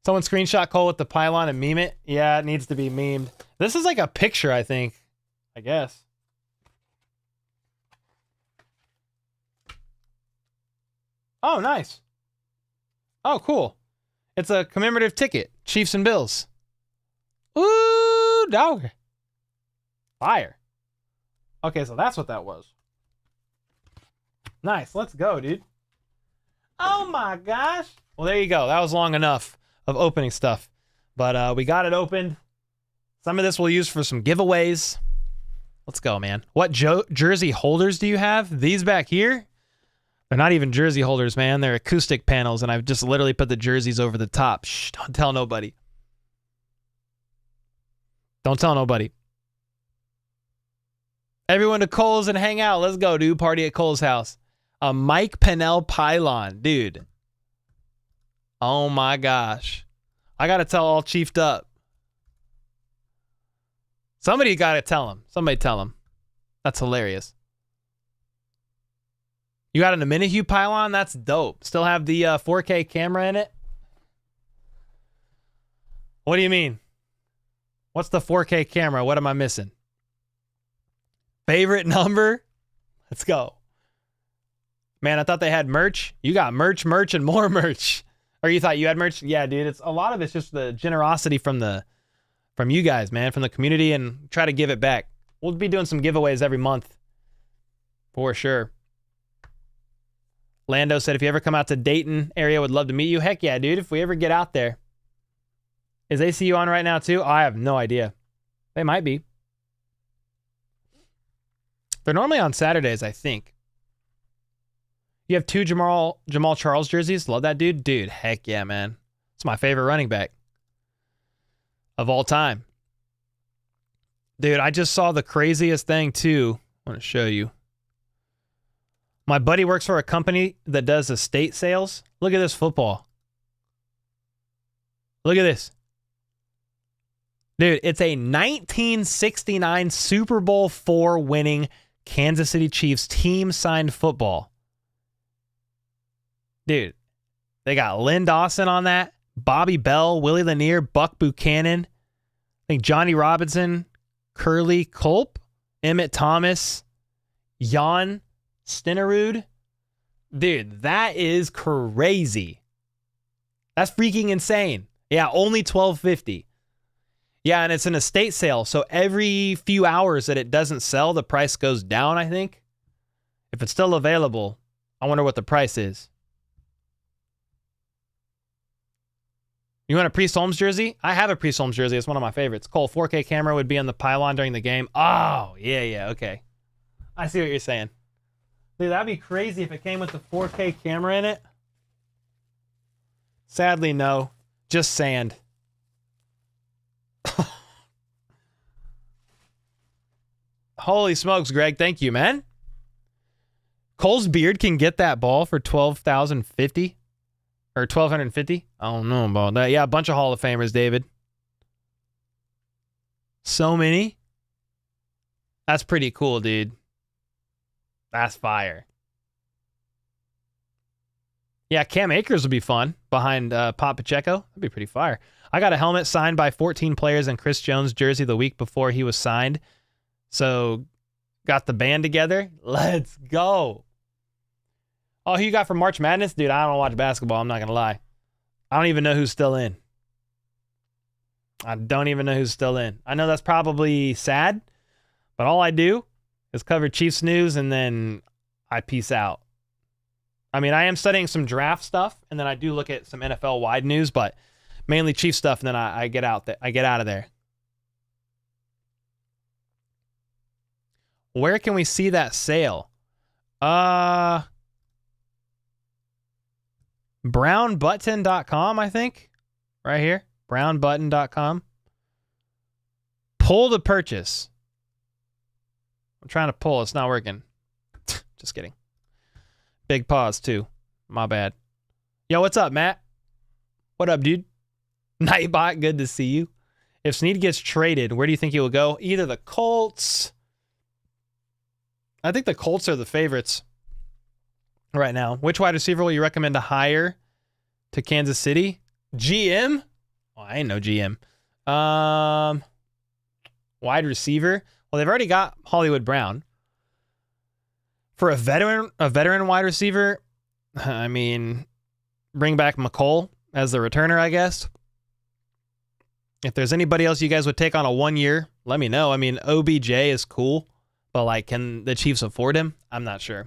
Someone screenshot Cole with the pylon and meme it. Yeah, it needs to be memed. This is like a picture, I think. I guess. Oh, nice. Oh, cool. It's a commemorative ticket. Chiefs and Bills. Ooh, dog. Fire. Okay, so that's what that was. Nice. Let's go, dude. Oh my gosh. Well, there you go. That was long enough of opening stuff. But we got it opened. Some of this we'll use for some giveaways. Let's go, man. What jersey holders do you have? These back here? They're not even jersey holders, man. They're acoustic panels, and I've just literally put the jerseys over the top. Shh, don't tell nobody. Don't tell nobody. Everyone to Cole's and hang out. Let's go, dude. Party at Cole's house. A Mike Pennell pylon. Dude. Oh, my gosh. I got to tell all chiefed up. Somebody got to tell him. Somebody tell him. That's hilarious. You got an Minihue pylon? That's dope. Still have the 4K camera in it? What do you mean? What's the 4K camera? What am I missing? Favorite number? Let's go. Man, I thought they had merch. You got merch, and more merch. Or you thought you had merch? Yeah, dude. It's a lot of it's just the generosity from you guys, man, from the community, and try to give it back. We'll be doing some giveaways every month. For sure. Lando said, if you ever come out to Dayton area, would love to meet you. Heck yeah, dude. If we ever get out there. Is ACU on right now too? I have no idea. They might be. They're normally on Saturdays, I think. You have 2 Jamal Charles jerseys. Love that dude. Dude, heck yeah, man. It's my favorite running back of all time. Dude, I just saw the craziest thing too. I want to show you. My buddy works for a company that does estate sales. Look at this football. Look at this. Dude, it's a 1969 Super Bowl IV winning Kansas City Chiefs team signed football. Dude, they got Lynn Dawson on that, Bobby Bell, Willie Lanier, Buck Buchanan, I think Johnny Robinson, Curly Culp, Emmett Thomas, Jan Stenerud. Dude, that is crazy. That's freaking insane. Yeah, only $12.50. Yeah, and it's an estate sale, so every few hours that it doesn't sell, the price goes down, I think. If it's still available, I wonder what the price is. You want a Priest Holmes jersey? I have a Priest Holmes jersey. It's one of my favorites. Cole, 4K camera would be on the pylon during the game. Oh, yeah, okay. I see what you're saying. Dude, that'd be crazy if it came with the 4K camera in it. Sadly, no. Just sand. Holy smokes, Greg. Thank you, man. Cole's beard can get that ball for $12,050 or $1,250. I don't know about that. Yeah, a bunch of Hall of Famers, David. So many. That's pretty cool, dude. That's fire. Yeah, Cam Akers would be fun behind Pop Pacheco. That'd be pretty fire. I got a helmet signed by 14 players in Chris Jones' jersey the week before he was signed. So, got the band together. Let's go. Oh, who you got from March Madness? Dude, I don't watch basketball. I'm not going to lie. I don't even know who's still in. I don't even know who's still in. I know that's probably sad, but all I do is cover Chiefs news and then I peace out. I mean, I am studying some draft stuff and then I do look at some NFL wide news, but mainly Chiefs stuff, and then I get out of there. Where can we see that sale? Brownbutton.com, I think. Right here. Brownbutton.com. Pull to purchase. I'm trying to pull. It's not working. Just kidding. Big pause, too. My bad. Yo, what's up, Matt? What up, dude? Nightbot, good to see you. If Sneed gets traded, where do you think he will go? Either the Colts. I think the Colts are the favorites right now. Which wide receiver will you recommend to hire to Kansas City? GM? Oh, I ain't no GM. Wide receiver? Well, they've already got Hollywood Brown. For a veteran wide receiver, I mean, bring back McColl as the returner, I guess. If there's anybody else you guys would take on a 1 year, let me know. I mean, OBJ is cool, but like, can the Chiefs afford him? I'm not sure.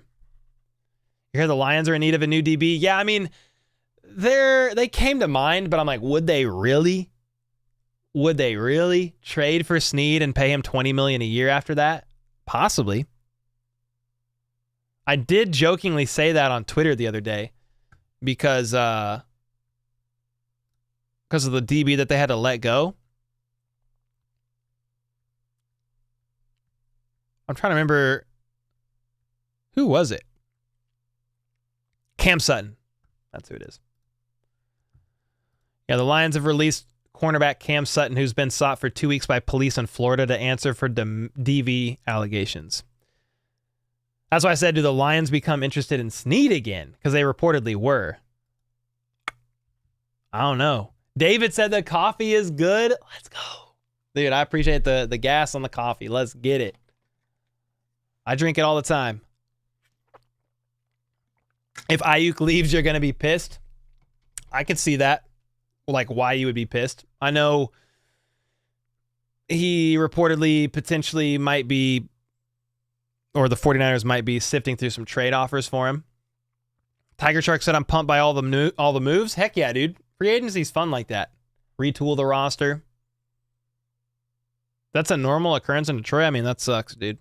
You hear the Lions are in need of a new DB? Yeah, I mean, they came to mind, but I'm like, would they really? Would they really trade for Sneed and pay him $20 million a year after that? Possibly. I did jokingly say that on Twitter the other day because of the DB that they had to let go. I'm trying to remember, who was it? Cam Sutton. That's who it is. Yeah, the Lions have released cornerback Cam Sutton, who's been sought for 2 weeks by police in Florida to answer for DV allegations. That's why I said, do the Lions become interested in Sneed again? Because they reportedly were. I don't know. David said the coffee is good. Let's go. Dude, I appreciate the gas on the coffee. Let's get it. I drink it all the time. If Ayuk leaves, you're going to be pissed. I could see that. Like, why you would be pissed. I know he reportedly potentially might be, or the 49ers might be sifting through some trade offers for him. Tiger Shark said, I'm pumped by all the moves. Heck yeah, dude. Free agency's fun like that. Retool the roster. That's a normal occurrence in Detroit. I mean, that sucks, dude.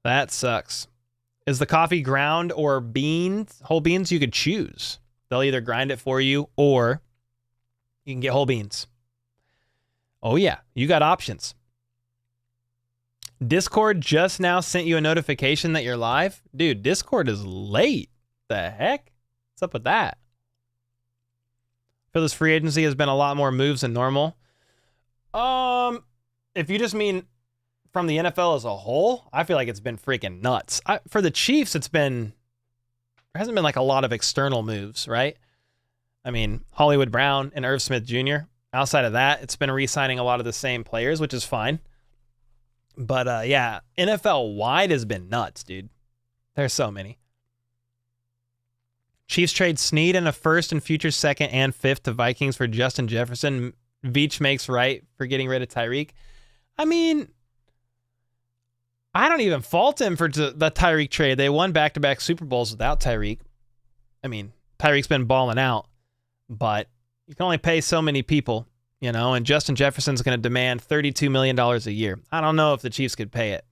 That sucks. Is the coffee ground or beans? Whole beans? You could choose. They'll either grind it for you or you can get whole beans. Oh, yeah. You got options. Discord just now sent you a notification that you're live. Dude, Discord is late. The heck? What's up with that? I feel this free agency has been a lot more moves than normal. If you just mean from the NFL as a whole, I feel like it's been freaking nuts. For the Chiefs, there hasn't been like a lot of external moves, right? I mean, Hollywood Brown and Irv Smith Jr. Outside of that, it's been re-signing a lot of the same players, which is fine. But yeah, NFL wide has been nuts, dude. There's so many. Chiefs trade Sneed and a first and future second and fifth to Vikings for Justin Jefferson. Veach makes right for getting rid of Tyreek. I mean, I don't even fault him for the Tyreek trade. They won back-to-back Super Bowls without Tyreek. I mean, Tyreek's been balling out, but you can only pay so many people, you know, and Justin Jefferson's going to demand $32 million a year. I don't know if the Chiefs could pay it.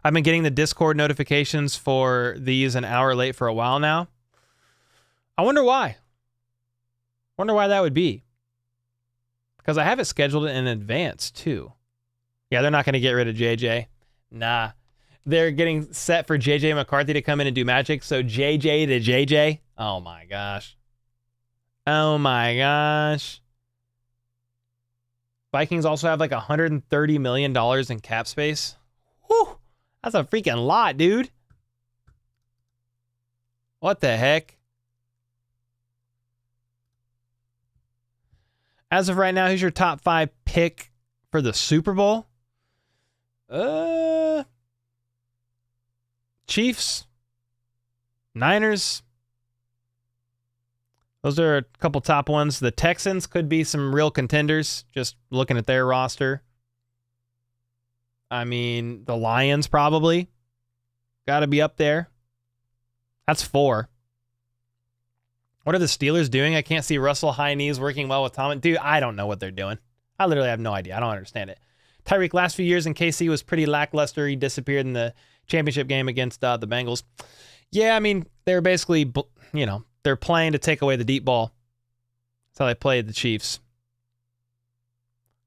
I've been getting the Discord notifications for these an hour late for a while now. I wonder why. Wonder why that would be. Because I have it scheduled in advance, too. Yeah, they're not going to get rid of JJ. Nah. They're getting set for JJ McCarthy to come in and do magic. So JJ to JJ. Oh, my gosh. Oh, my gosh. Vikings also have like $130 million in cap space. Whew. That's a freaking lot, dude. What the heck? As of right now, who's your top 5 pick for the Super Bowl? Chiefs, Niners. Those are a couple top ones. The Texans could be some real contenders, just looking at their roster. I mean, the Lions probably. Got to be up there. That's 4. What are the Steelers doing? I can't see Russell high knees working well with Tom. Dude, I don't know what they're doing. I literally have no idea. I don't understand it. Tyreek, last few years in KC was pretty lackluster. He disappeared in the championship game against the Bengals. Yeah, I mean, they're basically, you know, they're playing to take away the deep ball. That's how they played the Chiefs.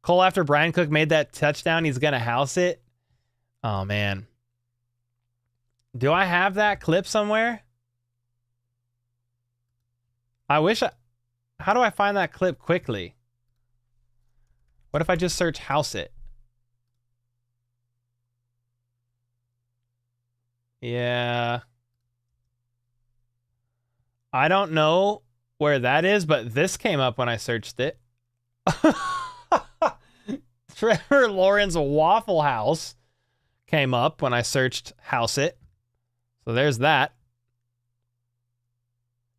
Cole, after Brian Cook made that touchdown, he's going to house it. Oh, man. Do I have that clip somewhere? I wish how do I find that clip quickly? What if I just search house it? Yeah. I don't know where that is, but this came up when I searched it. Trevor Lawrence Waffle House came up when I searched house it. So there's that.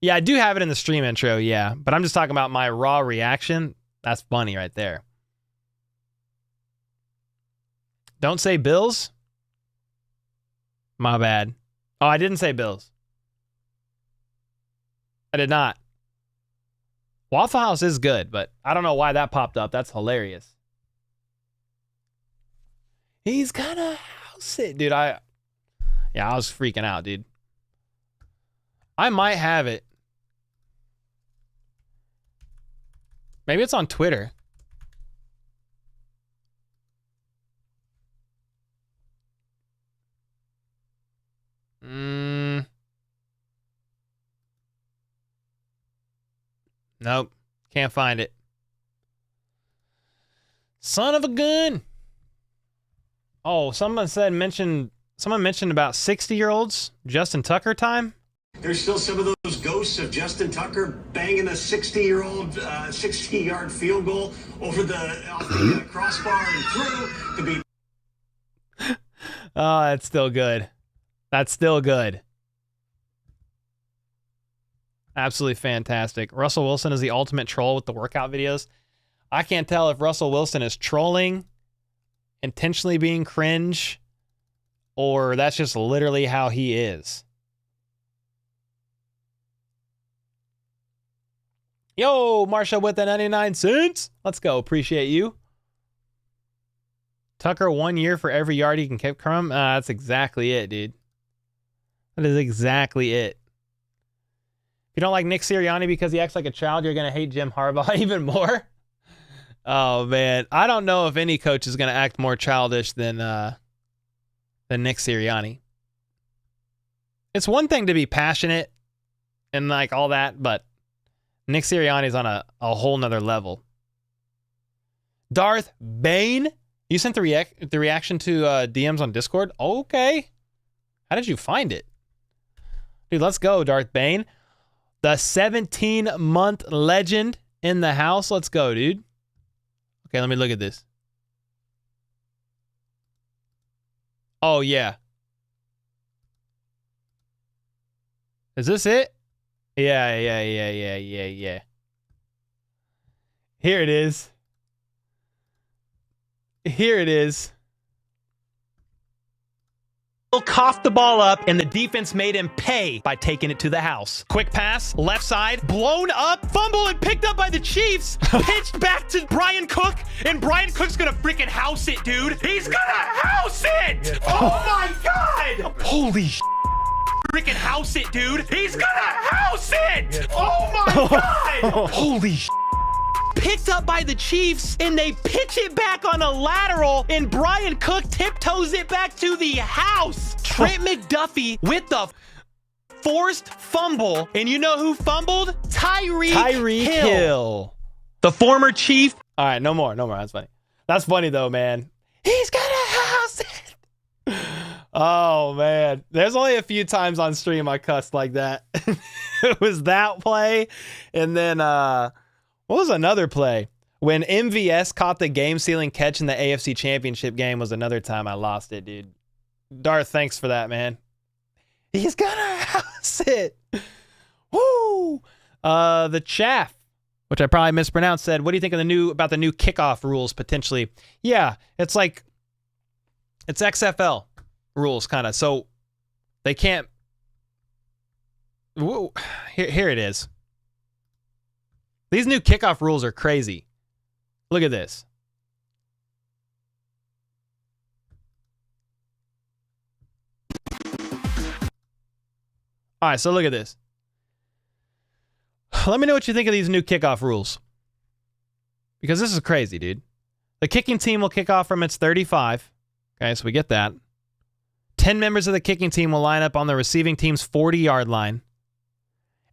Yeah, I do have it in the stream intro, yeah. But I'm just talking about my raw reaction. That's funny right there. Don't say Bills. My bad. Oh, I didn't say Bills. I did not. Waffle House is good, but I don't know why that popped up. That's hilarious. He's gonna house it. Dude, I was freaking out, dude. I might have it. Maybe it's on Twitter. Nope. Can't find it. Son of a gun. Oh, someone mentioned about 60-year-olds. Justin Tucker time. There's still some of those ghosts of Justin Tucker banging a 60-year-old 60-yard field goal off the crossbar and through to be. Oh, that's still good. That's still good. Absolutely fantastic. Russell Wilson is the ultimate troll with the workout videos. I can't tell if Russell Wilson is trolling, intentionally being cringe, or that's just literally how he is. Yo, Marsha with the 99 cents. Let's go. Appreciate you. Tucker, 1 year for every yard he can keep from. That's exactly it, dude. That is exactly it. If you don't like Nick Sirianni because he acts like a child, you're going to hate Jim Harbaugh even more. Oh, man. I don't know if any coach is going to act more childish than Nick Sirianni. It's one thing to be passionate and like all that, but Nick Sirianni's on a whole nother level. Darth Bane? You sent the reaction to DMs on Discord? Okay. How did you find it? Dude, let's go, Darth Bane. The 17-month legend in the house. Let's go, dude. Okay, let me look at this. Oh, yeah. Is this it? Yeah. Here it is. Here it is. Coughed the ball up, and the defense made him pay by taking it to the house. Quick pass, left side, blown up, fumble and picked up by the Chiefs. Pitched back to Brian Cook, and Brian Cook's gonna freaking house it, dude. He's gonna house it! Oh my God! Holy sh! Freaking house it, dude. He's gonna house it! Oh my God! Holy sh! Picked up by the Chiefs, and they pitch it back on a lateral, and Brian Cook tiptoes it back to the house. Trent McDuffie with the forced fumble, and you know who fumbled? Tyreek Hill. The former Chief. All right, no more. That's funny. That's funny, though, man. He's gonna house it. Oh, man. There's only a few times on stream I cussed like that. It was that play, and then, what was another play? When MVS caught the game-sealing catch in the AFC Championship game was another time I lost it, dude. Darth, thanks for that, man. He's gonna house it. Woo! The Chaff, which I probably mispronounced, said, "What do you think of the new kickoff rules potentially?" Yeah, it's XFL rules kind of. So they can't. Whoa, here it is. These new kickoff rules are crazy. Look at this. All right, so look at this. Let me know what you think of these new kickoff rules. Because this is crazy, dude. The kicking team will kick off from its 35. Okay, so we get that. 10 members of the kicking team will line up on the receiving team's 40-yard line.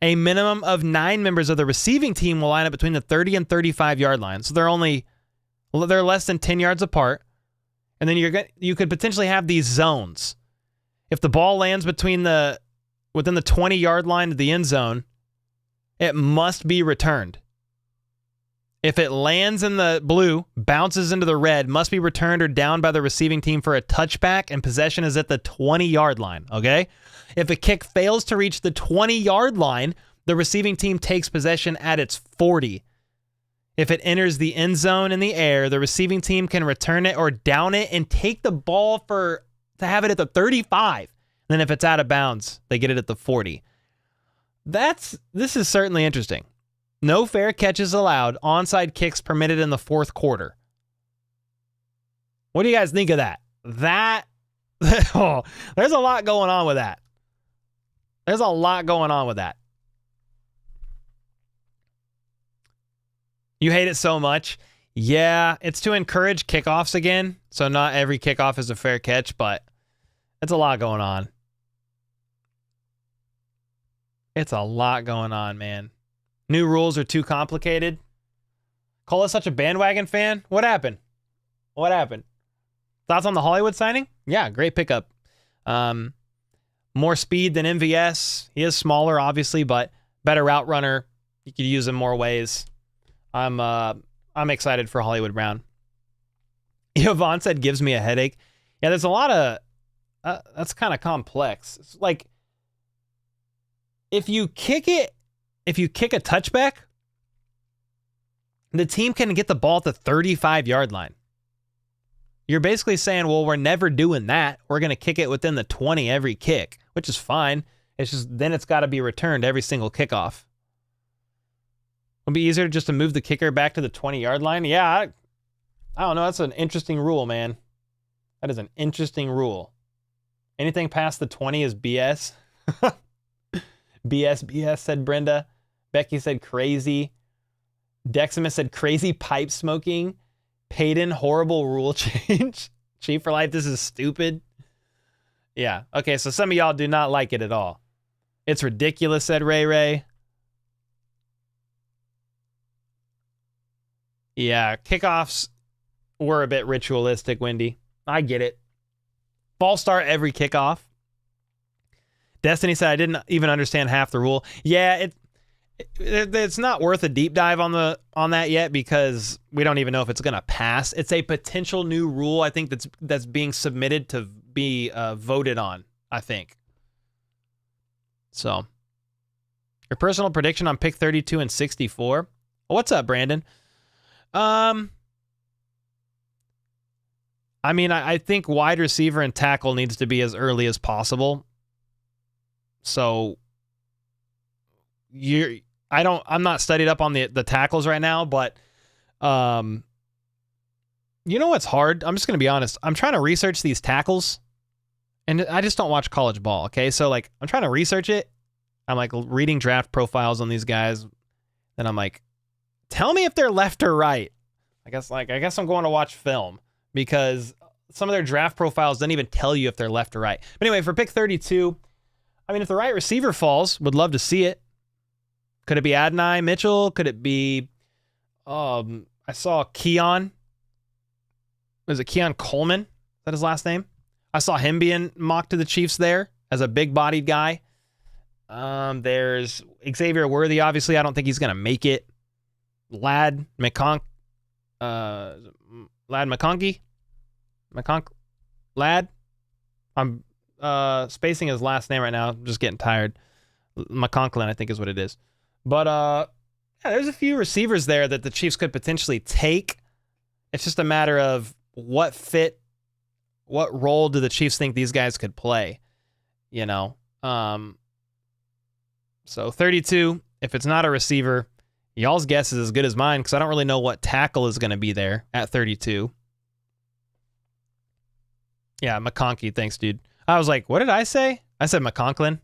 A minimum of 9 members of the receiving team will line up between the 30 and 35-yard line. So they're only They're less than 10 yards apart. And then you could potentially have these zones. If the ball lands within the 20-yard line of the end zone, it must be returned. If it lands in the blue, bounces into the red, must be returned or down by the receiving team for a touchback, and possession is at the 20-yard line, okay? If a kick fails to reach the 20-yard line, the receiving team takes possession at its 40. If it enters the end zone in the air, the receiving team can return it or down it and take the ball to have it at the 35. Then if it's out of bounds, they get it at the 40. This is certainly interesting. No fair catches allowed. Onside kicks permitted in the fourth quarter. What do you guys think of that? There's a lot going on with that. There's a lot going on with that. You hate it so much. Yeah, it's to encourage kickoffs again. So not every kickoff is a fair catch, but it's a lot going on. It's a lot going on, man. New rules are too complicated. Cole is such a bandwagon fan. What happened? Thoughts on the Hollywood signing? Yeah, great pickup. More speed than MVS. He is smaller, obviously, but better route runner. You could use him more ways. I'm excited for Hollywood Brown. Yvonne said, gives me a headache. Yeah, there's a lot of... that's kind of complex. It's like, if you kick a touchback, the team can get the ball at the 35-yard line. You're basically saying, well, we're never doing that. We're going to kick it within the 20 every kick, which is fine. It's just then it's got to be returned every single kickoff. It'll be easier just to move the kicker back to the 20-yard line. Yeah, I don't know. That's an interesting rule, man. That is an interesting rule. Anything past the 20 is BS. BS, said Brenda. Becky said crazy. Deximus said crazy pipe smoking. Peyton, horrible rule change. Chief for life, this is stupid. Yeah, okay, so some of y'all do not like it at all. It's ridiculous, said Ray Ray. Yeah, kickoffs were a bit ritualistic, Wendy. I get it. False start every kickoff. Destiny said, I didn't even understand half the rule. Yeah, it's not worth a deep dive on that yet because we don't even know if it's going to pass. It's a potential new rule, I think, that's being submitted to be voted on, I think. So, your personal prediction on pick 32 and 64. What's up, Brandon? I mean, I think wide receiver and tackle needs to be as early as possible. So I'm not studied up on the tackles right now, but you know what's hard? I'm just going to be honest. I'm trying to research these tackles and I just don't watch college ball. Okay. So like I'm trying to research it. I'm like reading draft profiles on these guys. Then I'm like, tell me if they're left or right. I guess I'm going to watch film because some of their draft profiles don't even tell you if they're left or right. But anyway, for pick 32, I mean, if the right receiver falls, would love to see it. Could it be Adonai Mitchell? Could it be, I saw Keon. Was it Keon Coleman? Is that his last name? I saw him being mocked to the Chiefs there as a big-bodied guy. There's Xavier Worthy, obviously. I don't think he's going to make it. Lad McConkey? Lad? I'm spacing his last name right now. I'm just getting tired. McConklin, I think is what it is. But yeah, there's a few receivers there that the Chiefs could potentially take. It's just a matter of what role do the Chiefs think these guys could play, you know? So 32, if it's not a receiver, y'all's guess is as good as mine because I don't really know what tackle is going to be there at 32. Yeah, McConkey, thanks, dude. I was like, what did I say? I said McConklin.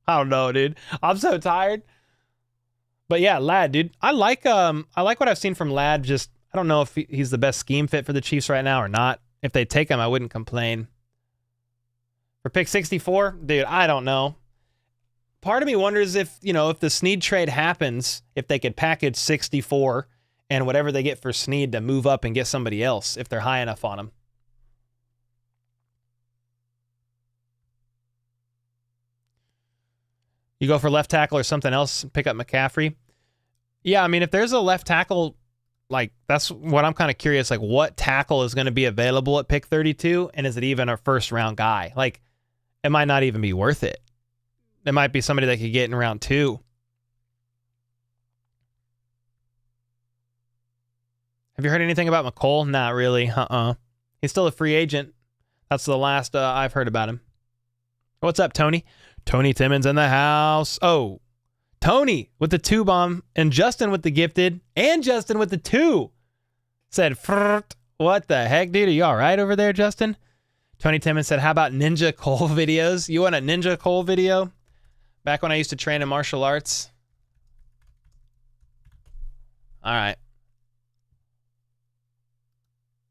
I don't know, dude. I'm so tired. But yeah, Ladd, dude. I like what I've seen from Ladd. Just I don't know if he's the best scheme fit for the Chiefs right now or not. If they take him, I wouldn't complain. For pick 64, dude, I don't know. Part of me wonders if the Sneed trade happens, if they could package 64 and whatever they get for Sneed to move up and get somebody else if they're high enough on him. You go for left tackle or something else, pick up McCaffrey. Yeah, I mean, if there's a left tackle, like, that's what I'm kind of curious, like, what tackle is going to be available at pick 32, and is it even a first-round guy? Like, it might not even be worth it. It might be somebody that could get in round 2. Have you heard anything about McCole? Not really. He's still a free agent. That's the last I've heard about him. What's up, Tony? Tony Timmons in the house. Oh, Tony with the 2 bomb, and Justin with the gifted, and Justin with the 2. Said, what the heck, dude? Are you all right over there, Justin? Tony Timmons said, how about Ninja Cole videos? You want a Ninja Cole video? Back when I used to train in martial arts. All right.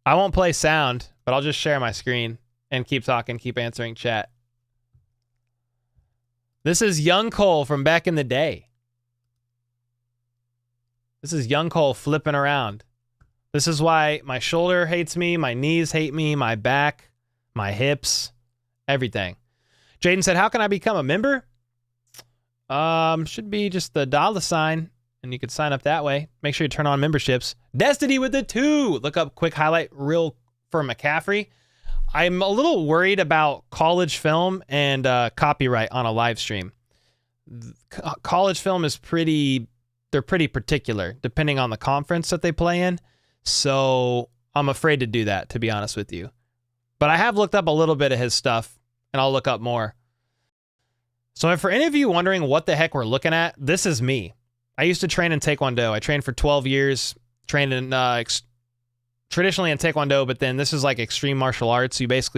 I won't play sound, but I'll just share my screen and keep talking, keep answering chat. This is young Cole from back in the day. This is young Cole flipping around. This is why my shoulder hates me, my knees hate me, my back, my hips, everything. Jaden said, how can I become a member? Should be just the $, and you can sign up that way. Make sure you turn on memberships. Destiny with the 2. Look up quick highlight reel for McCaffrey. I'm a little worried about college film and copyright on a live stream. College film is they're pretty particular depending on the conference that they play in. So I'm afraid to do that, to be honest with you. But I have looked up a little bit of his stuff, and I'll look up more. So for any of you wondering what the heck we're looking at, this is me. I used to train in Taekwondo. I trained for 12 years, trained in traditionally in Taekwondo, but then this is like extreme martial arts. You mix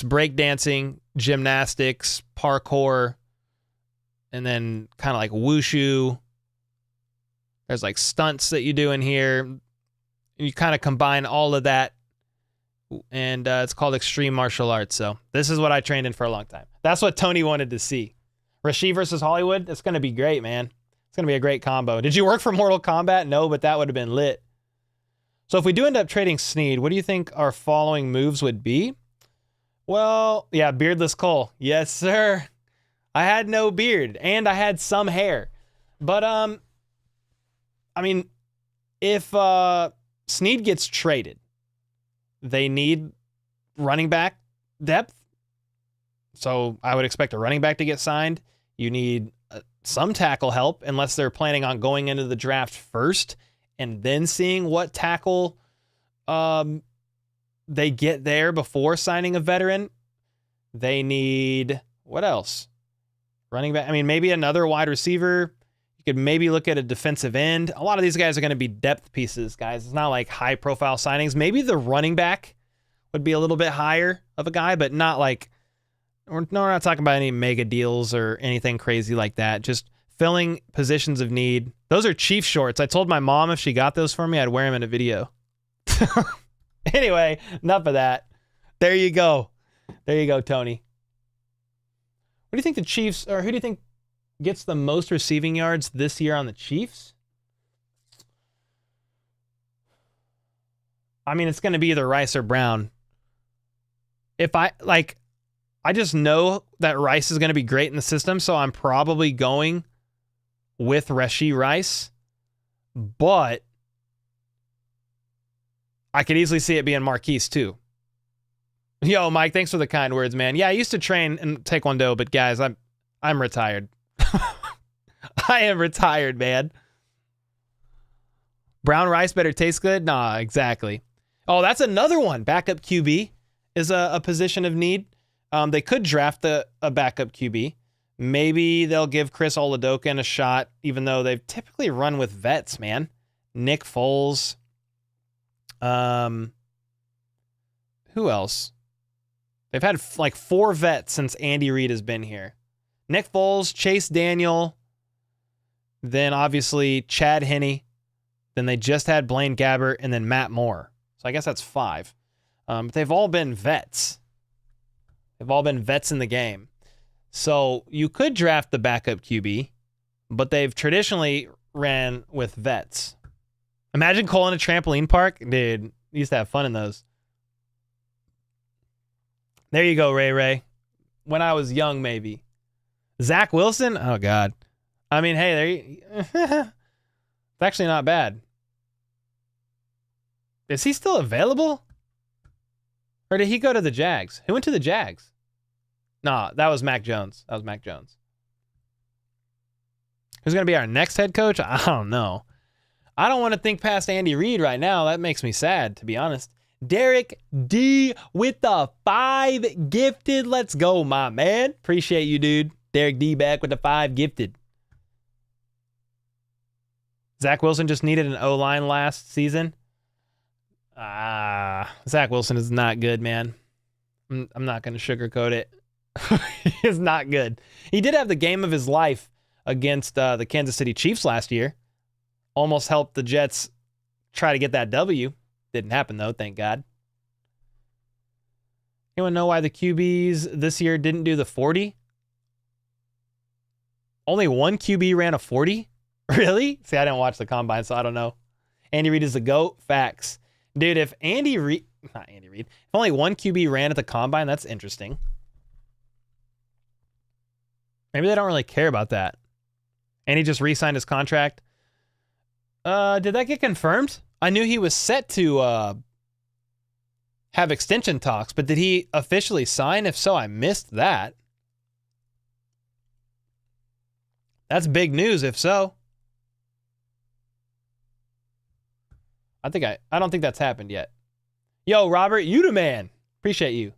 breakdancing, gymnastics, parkour, and then kind of like wushu. There's like stunts that you do in here. You kind of combine all of that, and it's called extreme martial arts. So this is what I trained in for a long time. That's what Tony wanted to see. Rashid versus Hollywood, it's going to be great, man. It's going to be a great combo. Did you work for Mortal Kombat? No, but that would have been lit. So if we do end up trading Sneed, what do you think our following moves would be? Well, yeah, beardless Cole. Yes, sir. I had no beard, and I had some hair. But, I mean, if Sneed gets traded, they need running back depth. So I would expect a running back to get signed. You need some tackle help, unless they're planning on going into the draft first and then seeing what tackle they get there before signing a veteran. They need, what else? Running back. I mean, maybe another wide receiver. You could maybe look at a defensive end. A lot of these guys are going to be depth pieces, guys. It's not like high profile signings. Maybe the running back would be a little bit higher of a guy, but not like, we're not talking about any mega deals or anything crazy like that. Just filling positions of need. Those are Chief shorts. I told my mom if she got those for me, I'd wear them in a video. Anyway, enough of that. There you go. There you go, Tony. What do you think the Chiefs, or who do you think gets the most receiving yards this year on the Chiefs? I mean, it's going to be either Rice or Brown. I just know that Rice is going to be great in the system, so I'm probably going with Rashee Rice. But I could easily see it being Marquise too. Yo, Mike, thanks for the kind words, man. Yeah, I used to train in Taekwondo, but guys, I'm retired. I am retired, man. Brown rice better taste good? Nah, exactly. Oh, that's another one. Backup QB is a position of need. They could draft a backup QB. Maybe they'll give Chris Oladokun a shot, even though they've typically run with vets, man. Nick Foles. Who else? They've had like 4 vets since Andy Reid has been here. Nick Foles, Chase Daniel, then obviously Chad Henne. Then they just had Blaine Gabbert and then Matt Moore. So I guess that's 5. But they've all been vets. They've all been vets in the game. So you could draft the backup QB, but they've traditionally ran with vets. Imagine Cole in a trampoline park. Dude, we used to have fun in those. There you go, Ray Ray. When I was young, maybe. Zach Wilson? Oh, God. I mean, hey, there you... It's actually not bad. Is he still available? Or did he go to the Jags? Who went to the Jags? Nah, that was Mac Jones. That was Mac Jones. Who's going to be our next head coach? I don't know. I don't want to think past Andy Reid right now. That makes me sad, to be honest. Derek D with the 5 gifted. Let's go, my man. Appreciate you, dude. Derek D back with the 5 gifted. Zach Wilson just needed an O-line last season. Zach Wilson is not good, man. I'm not going to sugarcoat it. He's not good. He did have the game of his life against the Kansas City Chiefs last year. Almost helped the Jets try to get that W. Didn't happen, though, thank God. Anyone know why the QBs this year didn't do the 40? Only one QB ran a 40? Really? See, I didn't watch the combine, so I don't know. Andy Reid is the GOAT. Facts. Dude, if only one QB ran at the combine, that's interesting. Maybe they don't really care about that. And he just re-signed his contract. Did that get confirmed? I knew he was set to have extension talks, but did he officially sign? If so, I missed that. That's big news, if so. I don't think that's happened yet. Yo, Robert, you the man. Appreciate you.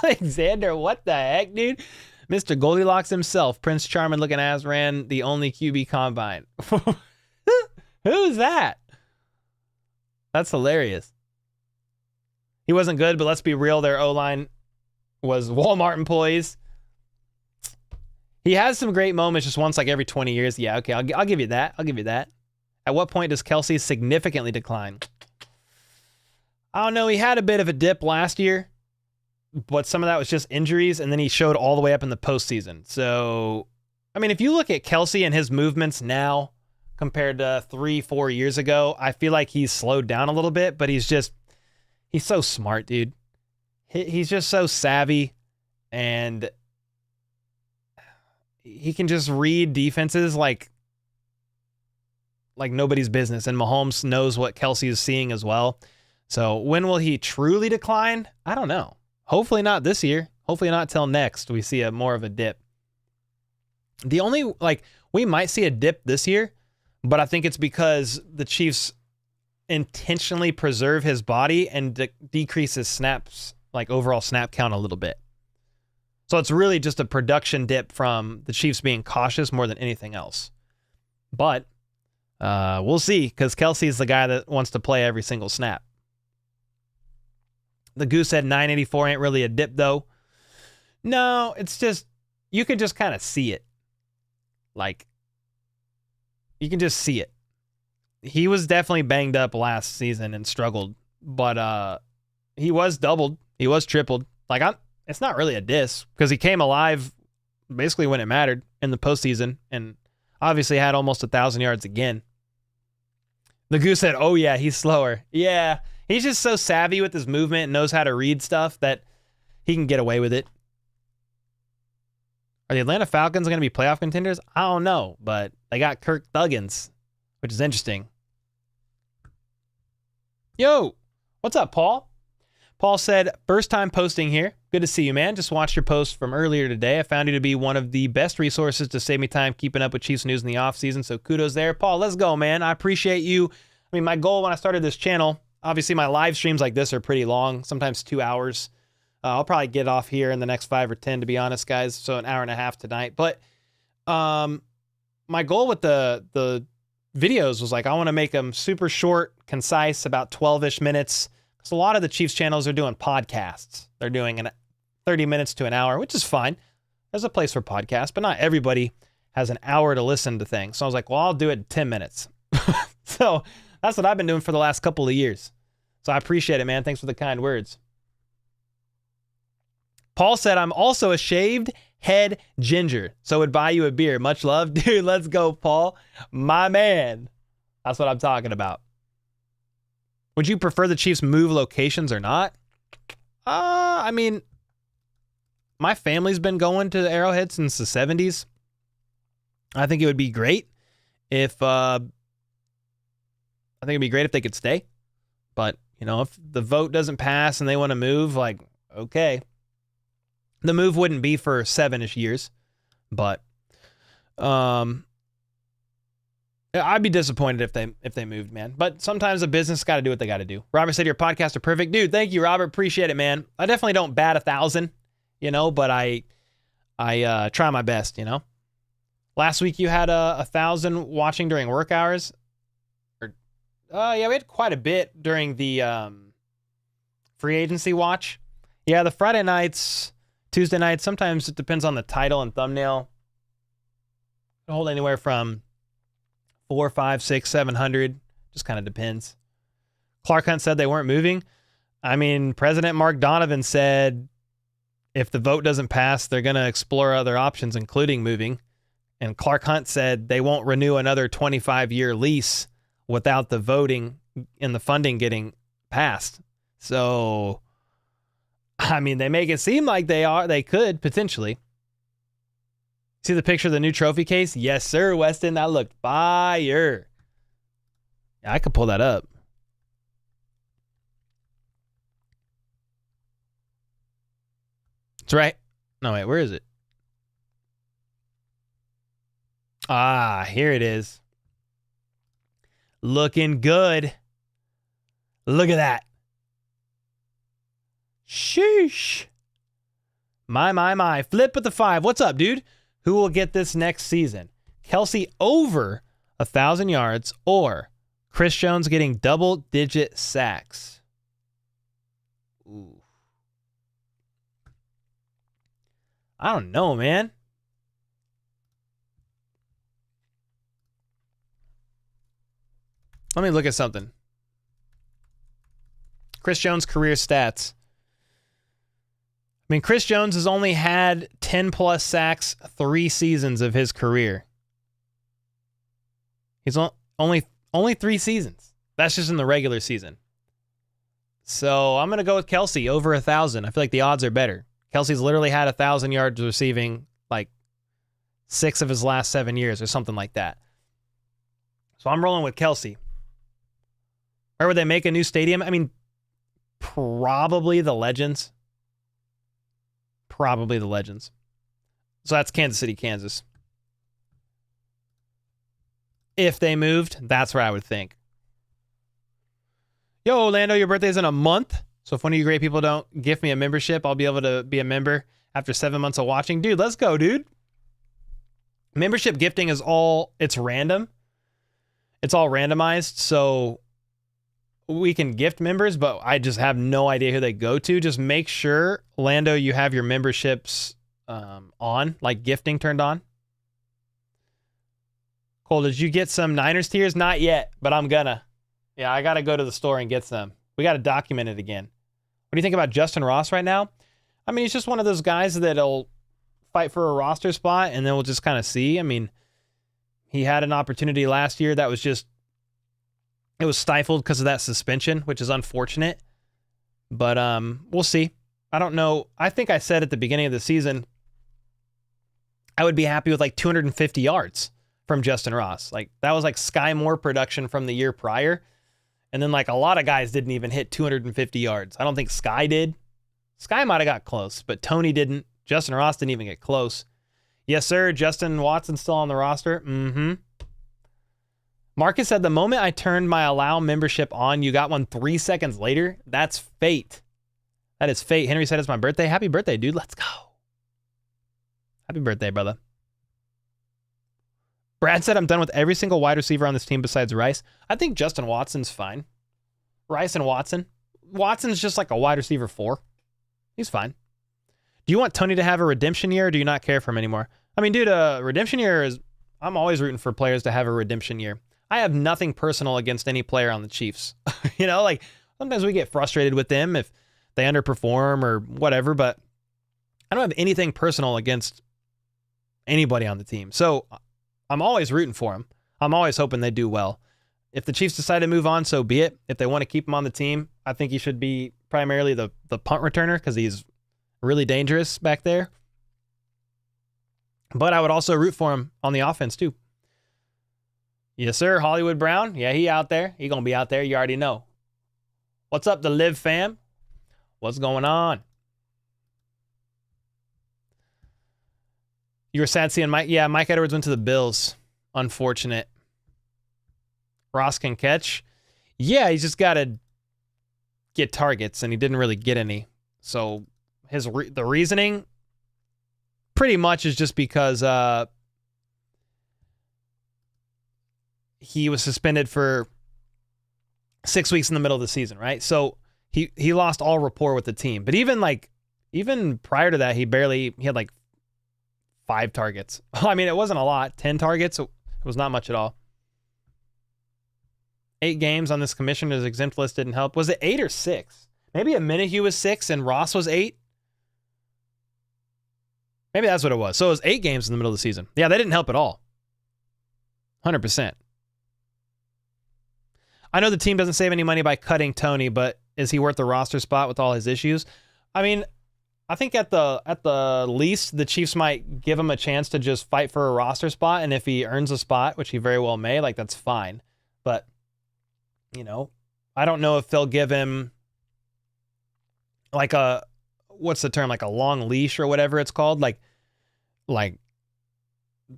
Alexander, what the heck, dude? Mr. Goldilocks himself, Prince Charming looking ass, ran the only QB combine. Who's that? That's hilarious. He wasn't good, but let's be real, their O-line was Walmart employees. He has some great moments just once like every 20 years. Yeah, okay, I'll give you that. I'll give you that. At what point does Kelce significantly decline? I don't know. He had a bit of a dip last year, but some of that was just injuries, and then he showed all the way up in the postseason. So, I mean, if you look at Kelce and his movements now compared to 3-4 years ago, I feel like he's slowed down a little bit, but he's so smart, dude. He's just so savvy, and he can just read defenses like nobody's business, and Mahomes knows what Kelce is seeing as well. So when will he truly decline? I don't know. Hopefully not this year. Hopefully not till next we see more of a dip. The only, we might see a dip this year, but I think it's because the Chiefs intentionally preserve his body and decrease his snaps, overall snap count a little bit. So it's really just a production dip from the Chiefs being cautious more than anything else. But we'll see, because Kelce's the guy that wants to play every single snap. The Goose said 984 ain't really a dip, though. No, it's just, you can just kind of see it. You can just see it. He was definitely banged up last season and struggled, but he was doubled. He was tripled. It's not really a diss, because he came alive basically when it mattered in the postseason, and obviously had almost 1,000 yards again. The Goose said, oh yeah, he's slower. Yeah, he's just so savvy with his movement and knows how to read stuff that he can get away with it. Are the Atlanta Falcons going to be playoff contenders? I don't know, but they got Kirk Thuggins, which is interesting. Yo, what's up, Paul? Paul said, first time posting here. Good to see you, man. Just watched your post from earlier today. I found you to be one of the best resources to save me time keeping up with Chiefs news in the offseason, so kudos there. Paul, let's go, man. I appreciate you. I mean, my goal when I started this channel, obviously my live streams like this are pretty long, sometimes 2 hours. I'll probably get off here in the next 5 or 10, to be honest, guys, so an hour and a half tonight. But my goal with the videos was I want to make them super short, concise, about 12-ish minutes. So a lot of the Chiefs channels are doing podcasts. They're doing 30 minutes to an hour, which is fine. There's a place for podcasts, but not everybody has an hour to listen to things. So I was like, well, I'll do it in 10 minutes. So that's what I've been doing for the last couple of years. So I appreciate it, man. Thanks for the kind words. Paul said, I'm also a shaved Head Ginger. So would buy you a beer. Much love. Dude, let's go, Paul. My man. That's what I'm talking about. Would you prefer the Chiefs move locations or not? I mean, my family's been going to the Arrowhead since the 70s. I think it would be great if they could stay. But, you know, if the vote doesn't pass and they want to move, like, okay. The move wouldn't be for 7-ish years, but I'd be disappointed if they moved, man. But sometimes a business got to do what they got to do. Robert said your podcasts are perfect. Dude, thank you, Robert. Appreciate it, man. I definitely don't bat 1,000, you know, but I try my best, you know. Last week you had 1,000 watching during work hours. Yeah, we had quite a bit during the free agency watch. Yeah, the Friday nights, Tuesday nights, sometimes it depends on the title and thumbnail. It'll hold anywhere from 400, 500, 600, 700. Just kind of depends. Clark Hunt said they weren't moving. I mean, President Mark Donovan said if the vote doesn't pass, they're going to explore other options, including moving. And Clark Hunt said they won't renew another 25-year lease without the voting and the funding getting passed. So, I mean, they make it seem like they could potentially. See the picture of the new trophy case? Yes, sir, Weston. That looked fire. Yeah, I could pull that up. That's right. No, wait, where is it? Ah, here it is. Looking good. Look at that. Sheesh. My. Flip with the 5. What's up, dude? Who will get this next season? Kelce over 1,000 yards or Chris Jones getting double-digit sacks? Ooh. I don't know, man. Let me look at something. Chris Jones' career stats. I mean, Chris Jones has only had 10-plus sacks 3 seasons of his career. He's only 3 seasons. That's just in the regular season. So I'm going to go with Kelce over 1,000. I feel like the odds are better. Kelce's literally had 1,000 yards receiving like 6 of his last 7 years or something like that. So I'm rolling with Kelce. Where would they make a new stadium? I mean, probably the Legends. Probably the Legends. So that's Kansas City, Kansas. If they moved, that's where I would think. Yo, Orlando, your birthday's in a month. So if one of you great people don't gift me a membership, I'll be able to be a member after 7 months of watching. Dude, let's go, dude. Membership gifting is it's random. It's all randomized. So we can gift members, but I just have no idea who they go to. Just make sure, Lando, you have your memberships on, like gifting turned on. Cole, did you get some Niners tiers? Not yet, but I'm gonna. Yeah, I got to go to the store and get some. We got to document it again. What do you think about Justin Ross right now? I mean, he's just one of those guys that'll fight for a roster spot, and then we'll just kind of see. I mean, he had an opportunity last year that was just, it was stifled because of that suspension, which is unfortunate. But we'll see. I don't know. I think I said at the beginning of the season, I would be happy with like 250 yards from Justin Ross. Like that was like Sky Moore production from the year prior. And then like a lot of guys didn't even hit 250 yards. I don't think Sky did. Sky might have got close, but Toney didn't. Justin Ross didn't even get close. Yes, sir. Justin Watson's still on the roster. Mm-hmm. Marcus said, the moment I turned my allow membership on, you got one 3 seconds later. That's fate. That is fate. Henry said it's my birthday. Happy birthday, dude. Let's go. Happy birthday, brother. Brad said, I'm done with every single wide receiver on this team besides Rice. I think Justin Watson's fine. Rice and Watson. Watson's just like a wide receiver 4. He's fine. Do you want Toney to have a redemption year or do you not care for him anymore? I mean, dude, a redemption year is, I'm always rooting for players to have a redemption year. I have nothing personal against any player on the Chiefs. You know, like sometimes we get frustrated with them if they underperform or whatever, but I don't have anything personal against anybody on the team. So I'm always rooting for him. I'm always hoping they do well. If the Chiefs decide to move on, so be it. If they want to keep him on the team, I think he should be primarily the punt returner because he's really dangerous back there. But I would also root for him on the offense too. Yes, sir. Hollywood Brown. Yeah, he out there. He going to be out there. You already know. What's up, the Live fam? What's going on? You were sad seeing Mike. Yeah, Mike Edwards went to the Bills. Unfortunate. Ross can catch. Yeah, he's just got to get targets, and he didn't really get any. So the reasoning pretty much is just because he was suspended for 6 weeks in the middle of the season, right? So he lost all rapport with the team. But even prior to that, he had like 5 targets. I mean, it wasn't a lot. 10 targets. It was not much at all. 8 games on this commissioner's exempt list didn't help. Was it 8 or 6? Maybe a Minihue was 6 and Ross was 8. Maybe that's what it was. So it was 8 games in the middle of the season. Yeah, that didn't help at all. 100%. I know the team doesn't save any money by cutting Toney, but is he worth the roster spot with all his issues? I mean, I think at the least, the Chiefs might give him a chance to just fight for a roster spot, and if he earns a spot, which he very well may, like that's fine. But, I don't know if they'll give him like what's the term, like a long leash or whatever it's called. Like